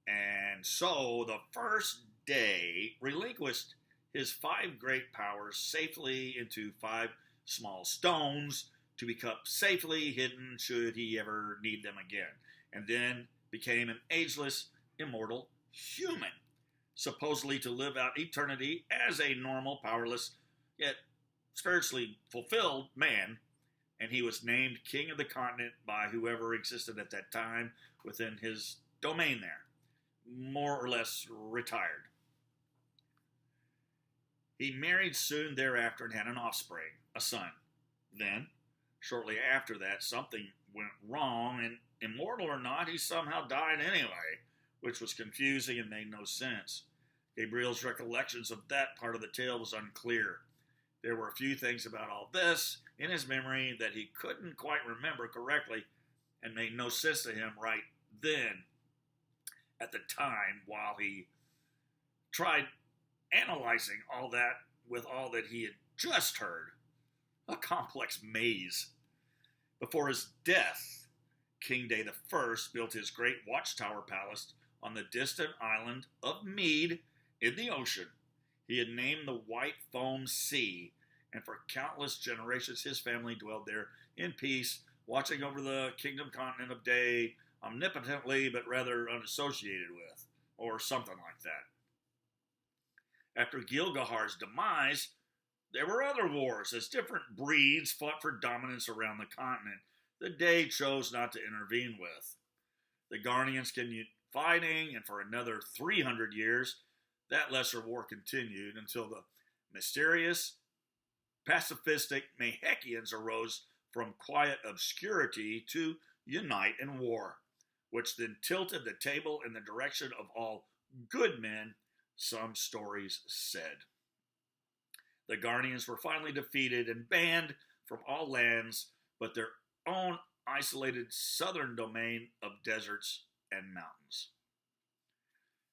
A: and so the first Day relinquished his 5 great powers safely into 5 small stones to become safely hidden should he ever need them again, and then became an ageless, immortal human, supposedly to live out eternity as a normal, powerless, yet spiritually fulfilled man, and he was named king of the continent by whoever existed at that time within his domain there, more or less retired. He married soon thereafter and had an offspring, a son. Then, shortly after that, something went wrong, and immortal or not, he somehow died anyway, which was confusing and made no sense. Gabriel's recollections of that part of the tale was unclear. There were a few things about all this in his memory that he couldn't quite remember correctly and made no sense to him right then, at the time, while he tried analyzing all that with all that he had just heard. A complex maze. Before his death, King Day I built his great watchtower palace on the distant island of Mead in the ocean. He had named the White Foam Sea, and for countless generations his family dwelled there in peace, watching over the kingdom continent of Day omnipotently but rather unassociated with, or something like that. After Gilgahar's demise, there were other wars as different breeds fought for dominance around the continent that Day chose not to intervene with. The Garnians continued fighting, and for another 300 years, that lesser war continued until the mysterious, pacifistic Mahekians arose from quiet obscurity to unite in war, which then tilted the table in the direction of all good men, some stories said. The Garnians were finally defeated and banned from all lands but their own isolated southern domain of deserts and mountains.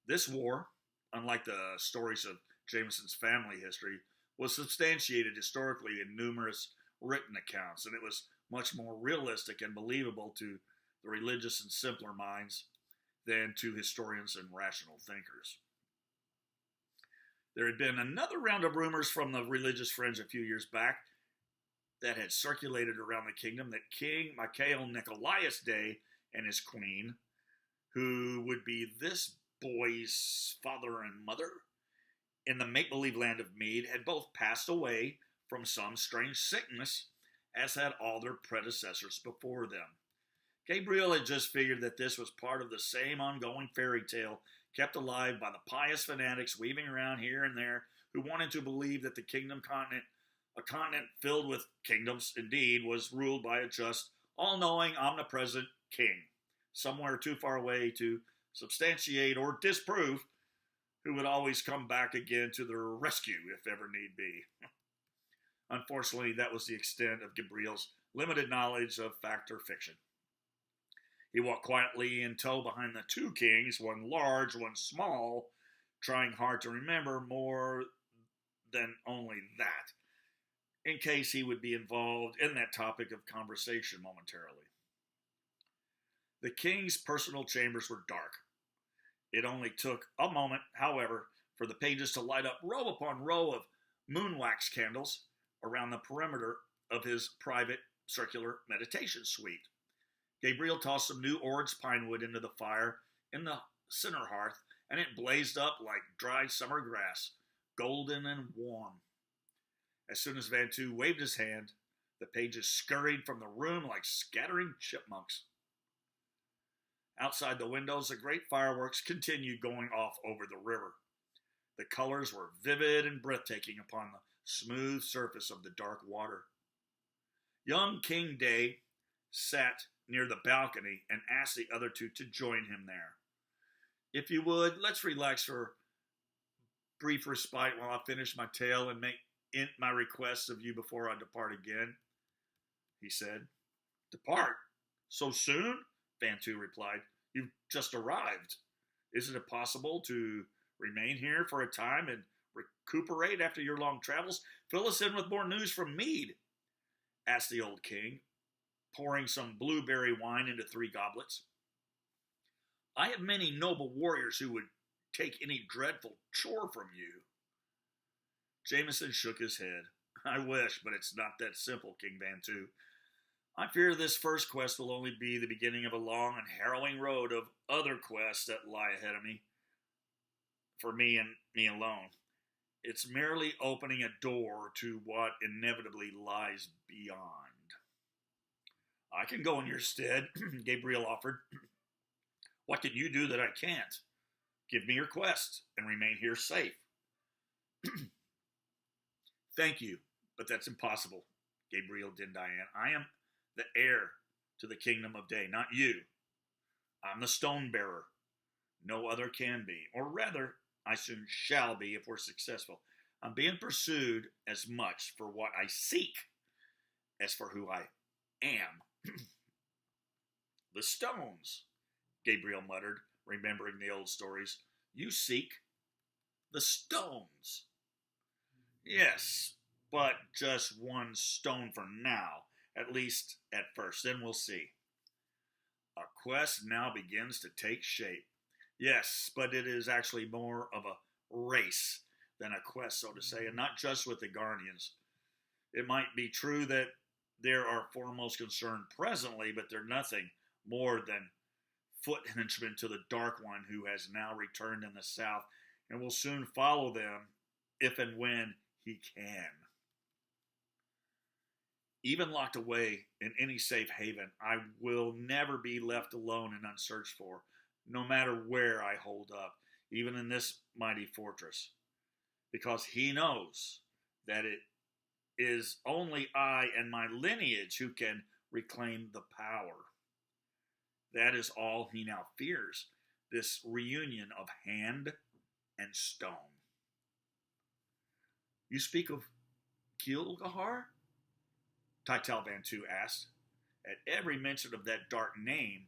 A: This war, unlike the stories of Jameson's family history, was substantiated historically in numerous written accounts, and it was much more realistic and believable to the religious and simpler minds than to historians and rational thinkers. There had been another round of rumors from the religious fringe a few years back that had circulated around the kingdom that King Michael Nicolaus Day and his queen, who would be this boy's father and mother, in the make-believe land of Mead, had both passed away from some strange sickness, as had all their predecessors before them. Gabriel had just figured that this was part of the same ongoing fairy tale kept alive by the pious fanatics weaving around here and there who wanted to believe that the kingdom continent, a continent filled with kingdoms indeed, was ruled by a just, all-knowing, omnipresent king, somewhere too far away to substantiate or disprove, who would always come back again to their rescue if ever need be. Unfortunately, that was the extent of Gabriel's limited knowledge of fact or fiction. He walked quietly in tow behind the two kings, one large, one small, trying hard to remember more than only that, in case he would be involved in that topic of conversation momentarily. The king's personal chambers were dark. It only took a moment, however, for the pages to light up row upon row of moon wax candles around the perimeter of his private circular meditation suite. Gabriel tossed some new Ord's pine wood into the fire in the center hearth, and it blazed up like dry summer grass, golden and warm. As soon as Vantu waved his hand, the pages scurried from the room like scattering chipmunks. Outside the windows, the great fireworks continued going off over the river. The colors were vivid and breathtaking upon the smooth surface of the dark water. Young King Day sat near the balcony and asked the other two to join him there. "If you would, let's relax for brief respite while I finish my tale and make my requests of you before I depart again," he said. "Depart? So soon?" Vantu replied. "You've just arrived. Isn't it possible to remain here for a time and recuperate after your long travels? Fill us in with more news from Mead," asked the old king, pouring some blueberry wine into 3 goblets. "I have many noble warriors who would take any dreadful chore from you." Jameson shook his head. "I wish, but it's not that simple, King Vantu. I fear this first quest will only be the beginning of a long and harrowing road of other quests that lie ahead of me, for me and me alone. It's merely opening a door to what inevitably lies beyond." "I can go in your stead," Gabriel offered. "What can you do that I can't? Give me your quest and remain here safe." "Thank you, but that's impossible," Gabriel Dindayan. "I am the heir to the kingdom of Day, not you. I'm the stone bearer. No other can be, or rather, I soon shall be if we're successful. I'm being pursued as much for what I seek as for who I am." "The stones," Gabriel muttered, remembering the old stories. "You seek The stones. Yes, but just one stone for now, at least at first. Then we'll see. Our quest now begins to take shape. Yes, but it is actually more of a race than a quest, so to say, and not just with the Guardians. It might be true that they're our foremost concern presently, but they're nothing more than foot henchmen to the Dark One who has now returned in the south and will soon follow them if and when he can. Even locked away in any safe haven, I will never be left alone and unsearched for, no matter where I hold up, even in this mighty fortress, because he knows that it is only I and my lineage who can reclaim the power. That is all he now fears, this reunion of hand and stone. You speak of Gilgahar? Tytel Vantu asked. At every mention of that dark name,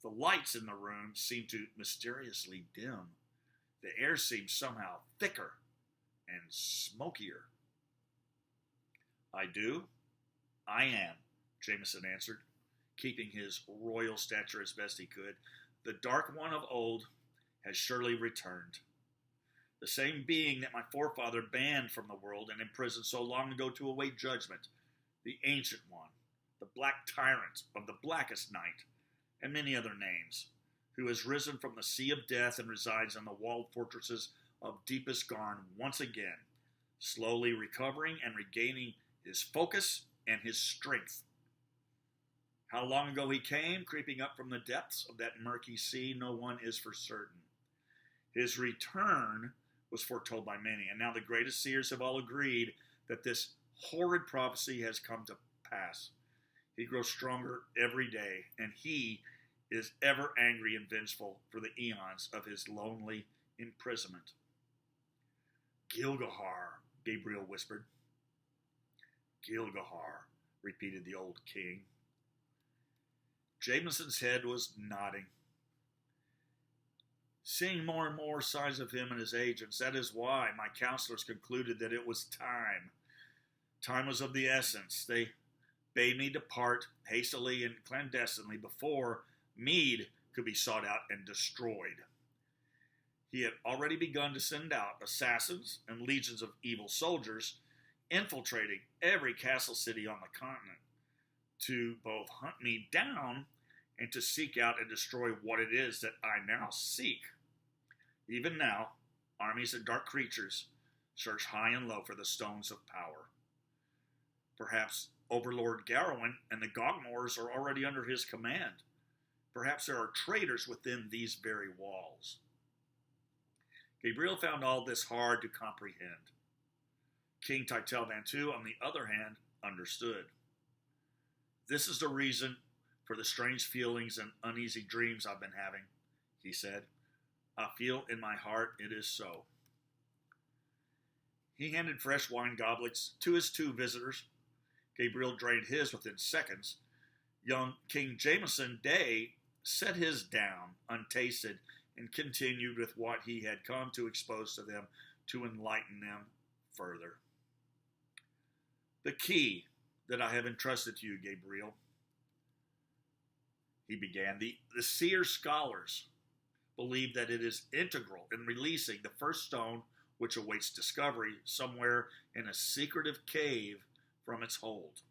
A: the lights in the room seemed to mysteriously dim. The air seemed somehow thicker and smokier. I do. I am, Jameson answered, keeping his royal stature as best he could. The Dark One of old has surely returned. The same being that my forefather banned from the world and imprisoned so long ago to await judgment. The Ancient One, the Black Tyrant of the Blackest Night, and many other names, who has risen from the sea of death and resides in the walled fortresses of Deepest Garn once again, slowly recovering and regaining his focus and his strength. How long ago he came, creeping up from the depths of that murky sea, no one is for certain. His return was foretold by many, and now the greatest seers have all agreed that this horrid prophecy has come to pass. He grows stronger every day, and he is ever angry and vengeful for the eons of his lonely imprisonment. Gilgahar, Gabriel whispered. Gilgahar, repeated the old king. Jameson's head was nodding. Seeing more and more signs of him and his agents, that is why my counselors concluded that it was time. Time was of the essence. They bade me depart hastily and clandestinely before Meade could be sought out and destroyed. He had already begun to send out assassins and legions of evil soldiers, infiltrating every castle city on the continent, to both hunt me down and to seek out and destroy what it is that I now seek. Even now, armies of dark creatures search high and low for the stones of power. Perhaps Overlord Garowin and the Gogmors are already under his command. Perhaps there are traitors within these very walls. Gabriel found all this hard to comprehend. King Tytel Vantu, on the other hand, understood. This is the reason for the strange feelings and uneasy dreams I've been having, he said. I feel in my heart it is so. He handed fresh wine goblets to his two visitors. Gabriel drained his within seconds. Young King Jameson Day set his down, untasted, and continued with what he had come to expose to them to enlighten them further. The key that I have entrusted to you, Gabriel, he began, the seer scholars believe that it is integral in releasing the first stone which awaits discovery somewhere in a secretive cave from its hold,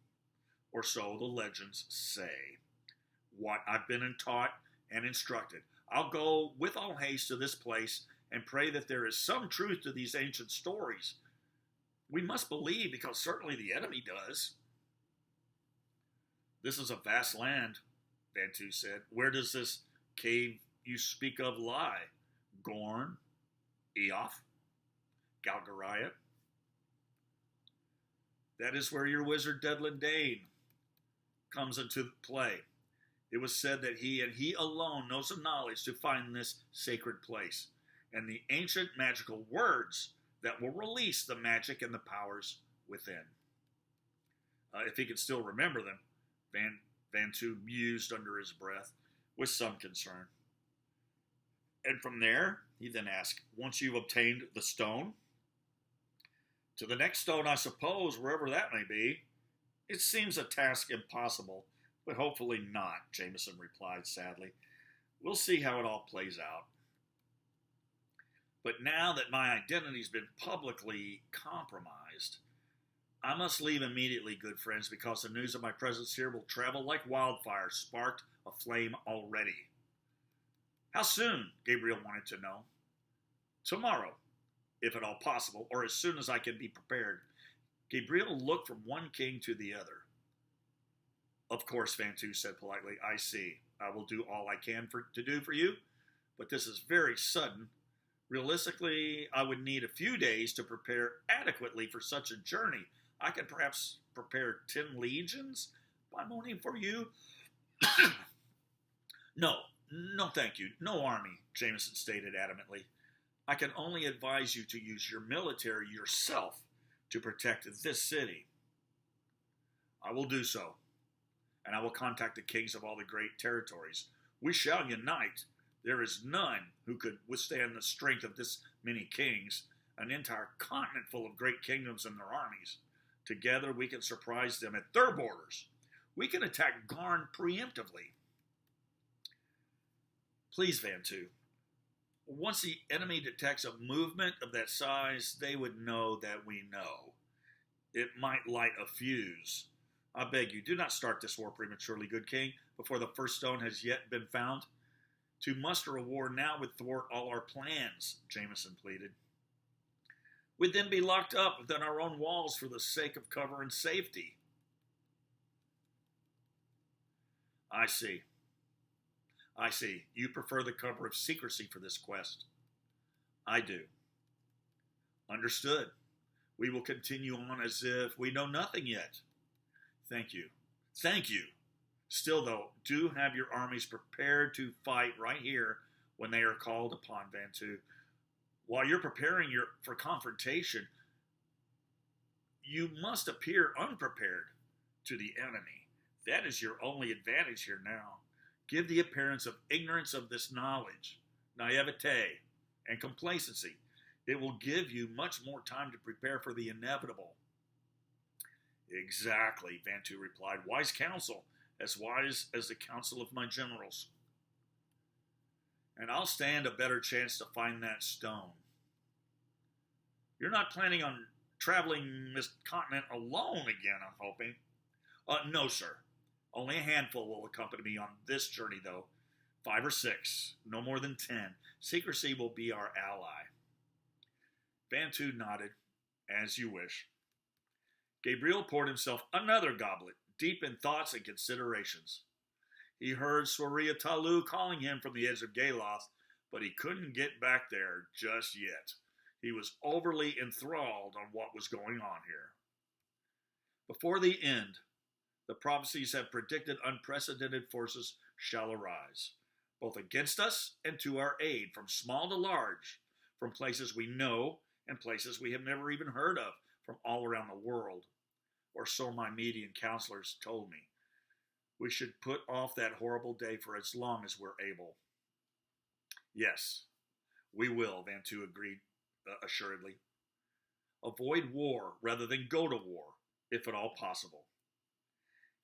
A: or so the legends say. What I've been taught and instructed. I'll go with all haste to this place and pray that there is some truth to these ancient stories. We must believe, because certainly the enemy does. This is a vast land, Vantu said. Where does this cave you speak of lie? Gorn? Eoth? Galgariah? That is where your wizard Dedlin Dane comes into play. It was said that he and he alone knows the knowledge to find this sacred place, and the ancient magical words that will release the magic and the powers within. If he could still remember them, Vantu mused under his breath with some concern. And from there, He then asked, once you've obtained the stone? To the next stone, I suppose, wherever that may be. It seems a task impossible, but hopefully not, Jameson replied sadly. We'll see how it all plays out. But now that my identity's been publicly compromised, I must leave immediately, good friends, because the news of my presence here will travel like wildfire, sparked aflame already. How soon? Gabriel wanted to know. Tomorrow, if at all possible, or as soon as I can be prepared. Gabriel looked from one king to the other. Of course, Vantu said politely, I see. I will do all I can to do for you, but this is very sudden. Realistically, I would need a few days to prepare adequately for such a journey. I could perhaps prepare 10 legions by morning for you. No, thank you. No army, Jameson stated adamantly. I can only advise you to use your military yourself to protect this city. I will do so, and I will contact the kings of all the great territories. We shall unite. There is none who could withstand the strength of this many kings, an entire continent full of great kingdoms and their armies. Together we can surprise them at their borders. We can attack Garn preemptively. Please, Vantu, once the enemy detects a movement of that size, they would know that we know. It might light a fuse. I beg you, do not start this war prematurely, good king, before the first stone has yet been found. To muster a war now would thwart all our plans, Jameson pleaded. We'd then be locked up within our own walls for the sake of cover and safety. I see. You prefer the cover of secrecy for this quest. I do. Understood. We will continue on as if we know nothing yet. Thank you. Still, though, do have your armies prepared to fight right here when they are called upon, Vantu. While you're preparing for confrontation, you must appear unprepared to the enemy. That is your only advantage here now. Give the appearance of ignorance of this knowledge, naivete, and complacency. It will give you much more time to prepare for the inevitable. Exactly, Vantu replied. Wise counsel, as wise as the counsel of my generals. And I'll stand a better chance to find that stone. You're not planning on traveling this continent alone again, I'm hoping. No, sir. Only a handful will accompany me on this journey, though. 5 or 6, no more than 10. Secrecy will be our ally. Vantu nodded, as you wish. Gabriel poured himself another goblet, deep in thoughts and considerations. He heard Soria Talu calling him from the edge of Galoth, but he couldn't get back there just yet. He was overly enthralled on what was going on here. Before the end, the prophecies have predicted unprecedented forces shall arise, both against us and to our aid, from small to large, from places we know and places we have never even heard of, from all around the world. Or so my Median counselors told me. We should put off that horrible day for as long as we're able. Yes, we will, Vantu agreed assuredly. Avoid war rather than go to war, if at all possible.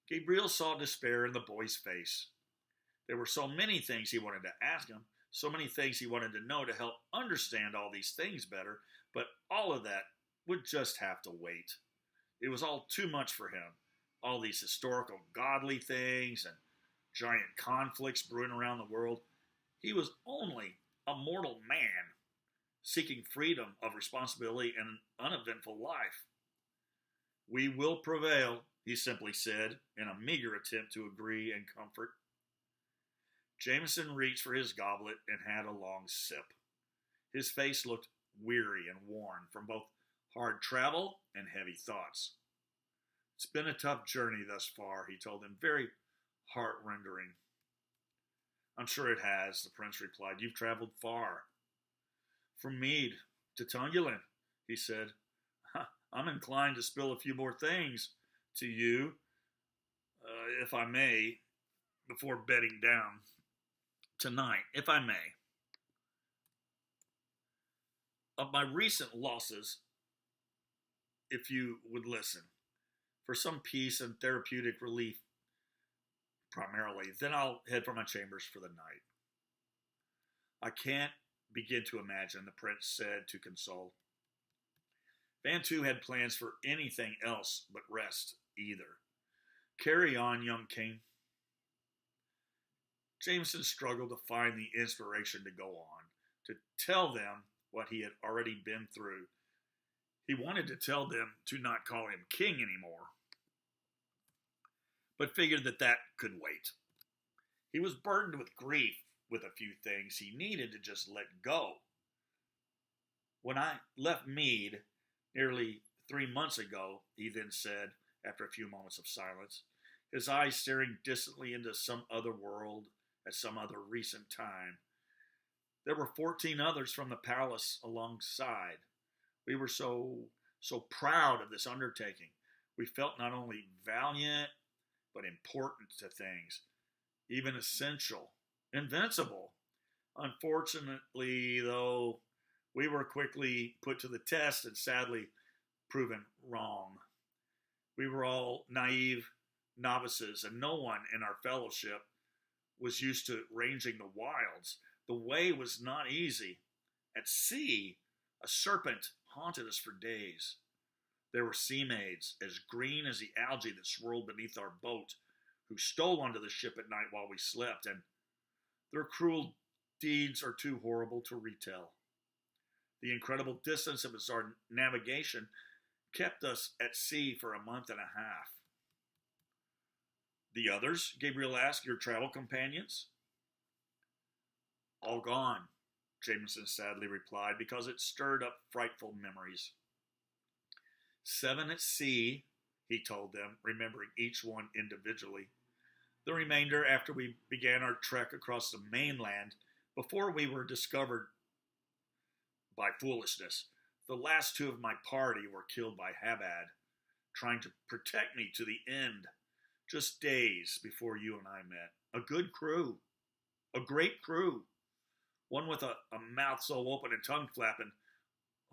A: Gabriel saw despair in the boy's face. There were so many things he wanted to ask him, so many things he wanted to know to help understand all these things better, but all of that would just have to wait. It was all too much for him. All these historical godly things and giant conflicts brewing around the world. He was only a mortal man seeking freedom of responsibility and an uneventful life. We will prevail, he simply said, in a meager attempt to agree and comfort. Jameson reached for his goblet and had a long sip. His face looked weary and worn from both hard travel and heavy thoughts. It's been a tough journey thus far, he told him, very heart-rending. I'm sure it has, the prince replied. You've traveled far. From Mead to Tungulin, he said. I'm inclined to spill a few more things to you, if I may, before bedding down. Tonight, if I may. of my recent losses, if you would listen, for some peace and therapeutic relief primarily. Then I'll head for my chambers for the night. I can't begin to imagine, the prince said to console. Bantu had plans for anything else but rest either. Carry on, young king. Jameson struggled to find the inspiration to go on, to tell them what he had already been through. He wanted to tell them to not call him king anymore, but figured that could wait. He was burdened with grief with a few things he needed to just let go. When I left Mead nearly 3 months ago, he then said, after a few moments of silence, his eyes staring distantly into some other world at some other recent time, there were 14 others from the palace alongside. We were so proud of this undertaking. We felt not only valiant, but important to things, even essential, invincible. Unfortunately, though, we were quickly put to the test and sadly proven wrong. We were all naive novices, and no one in our fellowship was used to ranging the wilds. The way was not easy. At sea, a serpent haunted us for days. There were sea maids, as green as the algae that swirled beneath our boat, who stole onto the ship at night while we slept, and their cruel deeds are too horrible to retell. The incredible distance of our navigation kept us at sea for a month and a half. The others, Gabriel asked, your travel companions? All gone, Jameson sadly replied, because it stirred up frightful memories. 7 at sea, he told them, remembering each one individually. The remainder after we began our trek across the mainland, before we were discovered by foolishness. The last 2 of my party were killed by Habad, trying to protect me to the end, just days before you and I met. A good crew, a great crew, one with a mouth so open and tongue flapping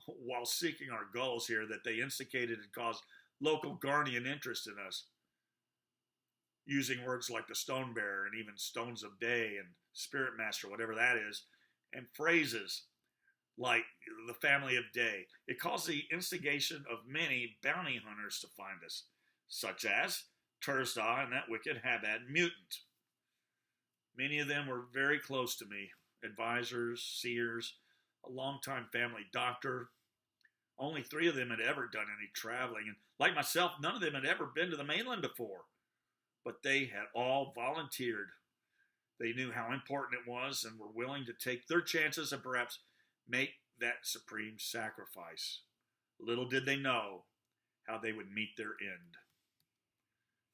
A: while seeking our goals here that they instigated and caused local Garnian interest in us, using words like the Stone Bearer and even Stones of Day and Spirit Master, whatever that is, and phrases like the Family of Day. It caused the instigation of many bounty hunters to find us, such as Turzdah and that wicked Habad mutant. Many of them were very close to me, advisors, seers, a longtime family doctor. Only 3 of them had ever done any traveling, and like myself, none of them had ever been to the mainland before. But they had all volunteered. They knew how important it was and were willing to take their chances and perhaps make that supreme sacrifice. Little did they know how they would meet their end.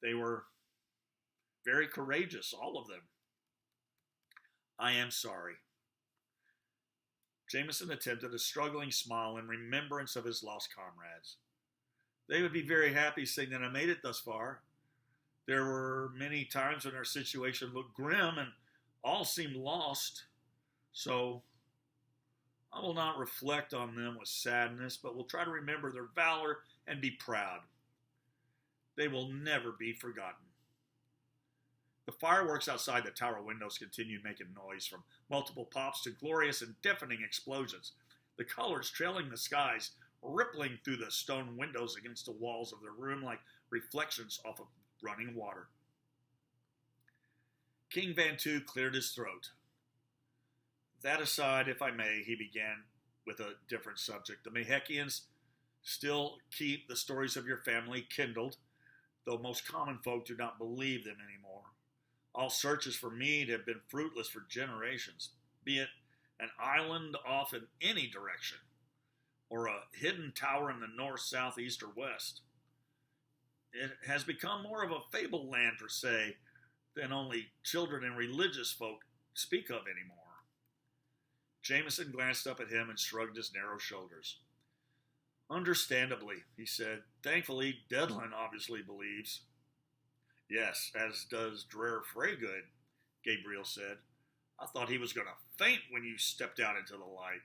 A: They were very courageous, all of them. I am sorry. Jameson attempted a struggling smile in remembrance of his lost comrades. They would be very happy seeing that I made it thus far. There were many times when our situation looked grim and all seemed lost, so I will not reflect on them with sadness, but will try to remember their valor and be proud. They will never be forgotten. The fireworks outside the tower windows continued making noise, from multiple pops to glorious and deafening explosions, the colors trailing the skies, rippling through the stone windows against the walls of their room like reflections off of running water. King Bantu cleared his throat. That aside, if I may, he began with a different subject. The Mehekians still keep the stories of your family kindled, though most common folk do not believe them anymore. All searches for mead have been fruitless for generations, be it an island off in any direction, or a hidden tower in the north, south, east, or west. It has become more of a fable land, per se, than only children and religious folk speak of anymore. Jameson glanced up at him and shrugged his narrow shoulders. Understandably, he said. Thankfully, Dedlin obviously believes. Yes, as does Dreher Freygood, Gabriel said. I thought he was going to faint when you stepped out into the light.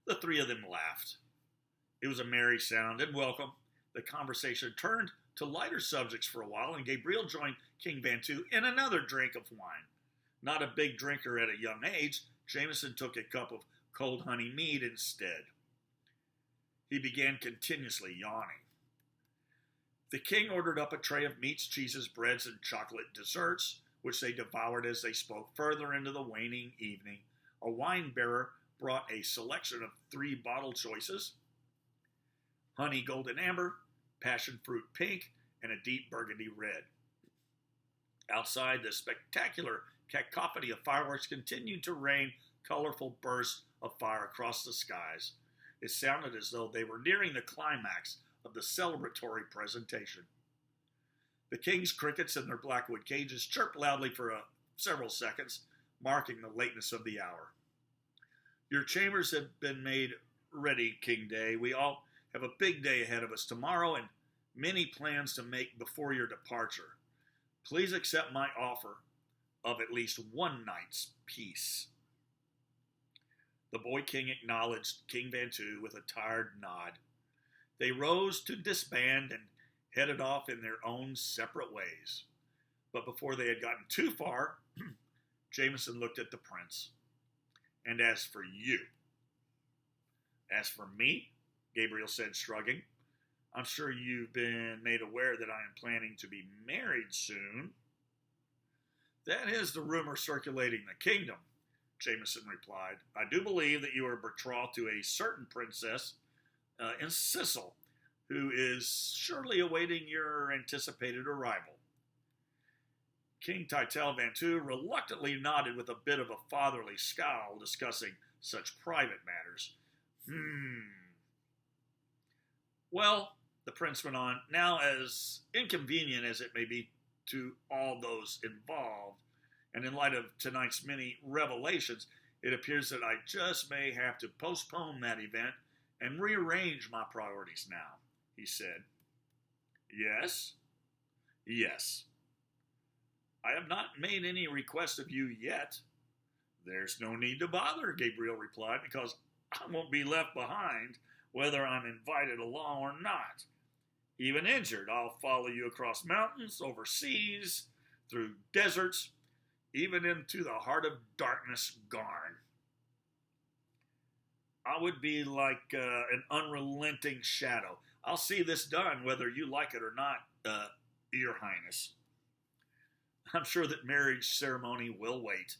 A: The three of them laughed. It was a merry sound and welcome. The conversation turned to lighter subjects for a while, and Gabriel joined King Bantu in another drink of wine. Not a big drinker at a young age, Jameson took a cup of cold honey mead instead. He began continuously yawning. The king ordered up a tray of meats, cheeses, breads, and chocolate desserts, which they devoured as they spoke. Further into the waning evening, a wine bearer brought a selection of 3 bottle choices: honey golden amber, passion fruit pink, and a deep burgundy red. Outside, the spectacular cacophony of fireworks continued to rain colorful bursts of fire across the skies. It sounded as though they were nearing the climax of the celebratory presentation. The king's crickets in their blackwood cages chirped loudly for several seconds, marking the lateness of the hour. Your chambers have been made ready, King Day. We all have a big day ahead of us tomorrow and many plans to make before your departure. Please accept my offer of at least one night's peace. The boy king acknowledged King Bantu with a tired nod. They rose to disband and headed off in their own separate ways. But before they had gotten too far, Jameson looked at the prince. And as for you? As for me, Gabriel said, shrugging, I'm sure you've been made aware that I am planning to be married soon. That is the rumor circulating the kingdom, Jameson replied. I do believe that you are betrothed to a certain princess in Sicily, who is surely awaiting your anticipated arrival. King Titel Bantu reluctantly nodded with a bit of a fatherly scowl, discussing such private matters. Well, the prince went on, now as inconvenient as it may be to all those involved, and in light of tonight's many revelations, it appears that I just may have to postpone that event and rearrange my priorities now, he said. Yes? Yes. I have not made any request of you yet. There's no need to bother, Gabriel replied, because I won't be left behind, whether I'm invited along or not. Even injured, I'll follow you across mountains, over seas, through deserts, even into the heart of darkness Garn. I would be like an unrelenting shadow. I'll see this done, whether you like it or not, Your Highness. I'm sure that marriage ceremony will wait,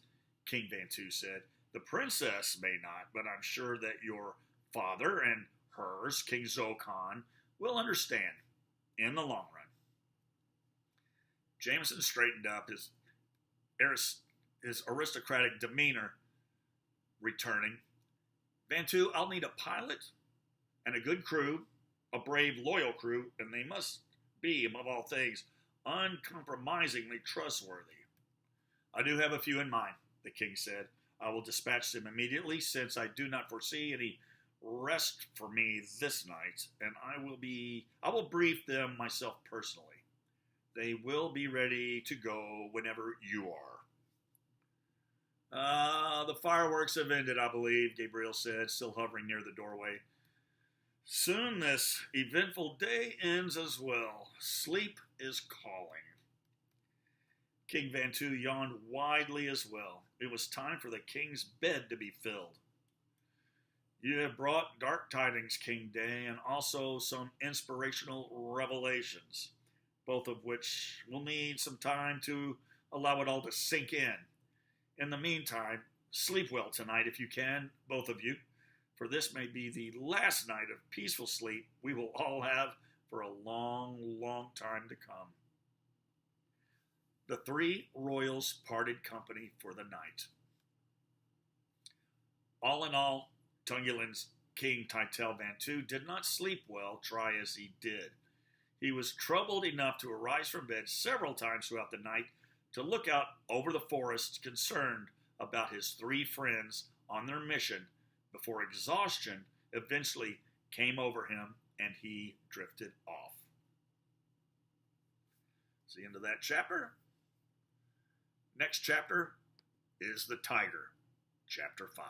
A: King Bantu said. The princess may not, but I'm sure that your father and hers, King Zokan, will understand in the long run. Jameson straightened up, his aristocratic demeanor returning. Bantu, I'll need a pilot and a good crew, a brave, loyal crew, and they must be, above all things, uncompromisingly trustworthy. I do have a few in mind, the king said. I will dispatch them immediately, since I do not foresee any rest for me this night, and I will brief them myself personally. They will be ready to go whenever you are. The fireworks have ended, I believe, Gabriel said, still hovering near the doorway. Soon this eventful day ends as well. Sleep is calling. King Bantu yawned widely as well. It was time for the king's bed to be filled. You have brought dark tidings, King Day, and also some inspirational revelations, both of which will need some time to allow it all to sink in. In the meantime, sleep well tonight if you can, both of you, for this may be the last night of peaceful sleep we will all have for a long, long time to come. The three royals parted company for the night. All in all, Tungulin's King Titel Bantu did not sleep well, try as he did. He was troubled enough to arise from bed several times throughout the night to look out over the forest, concerned about his three friends on their mission, before exhaustion eventually came over him and he drifted off. It's the end of that chapter. Next chapter is the Tiger, chapter 5.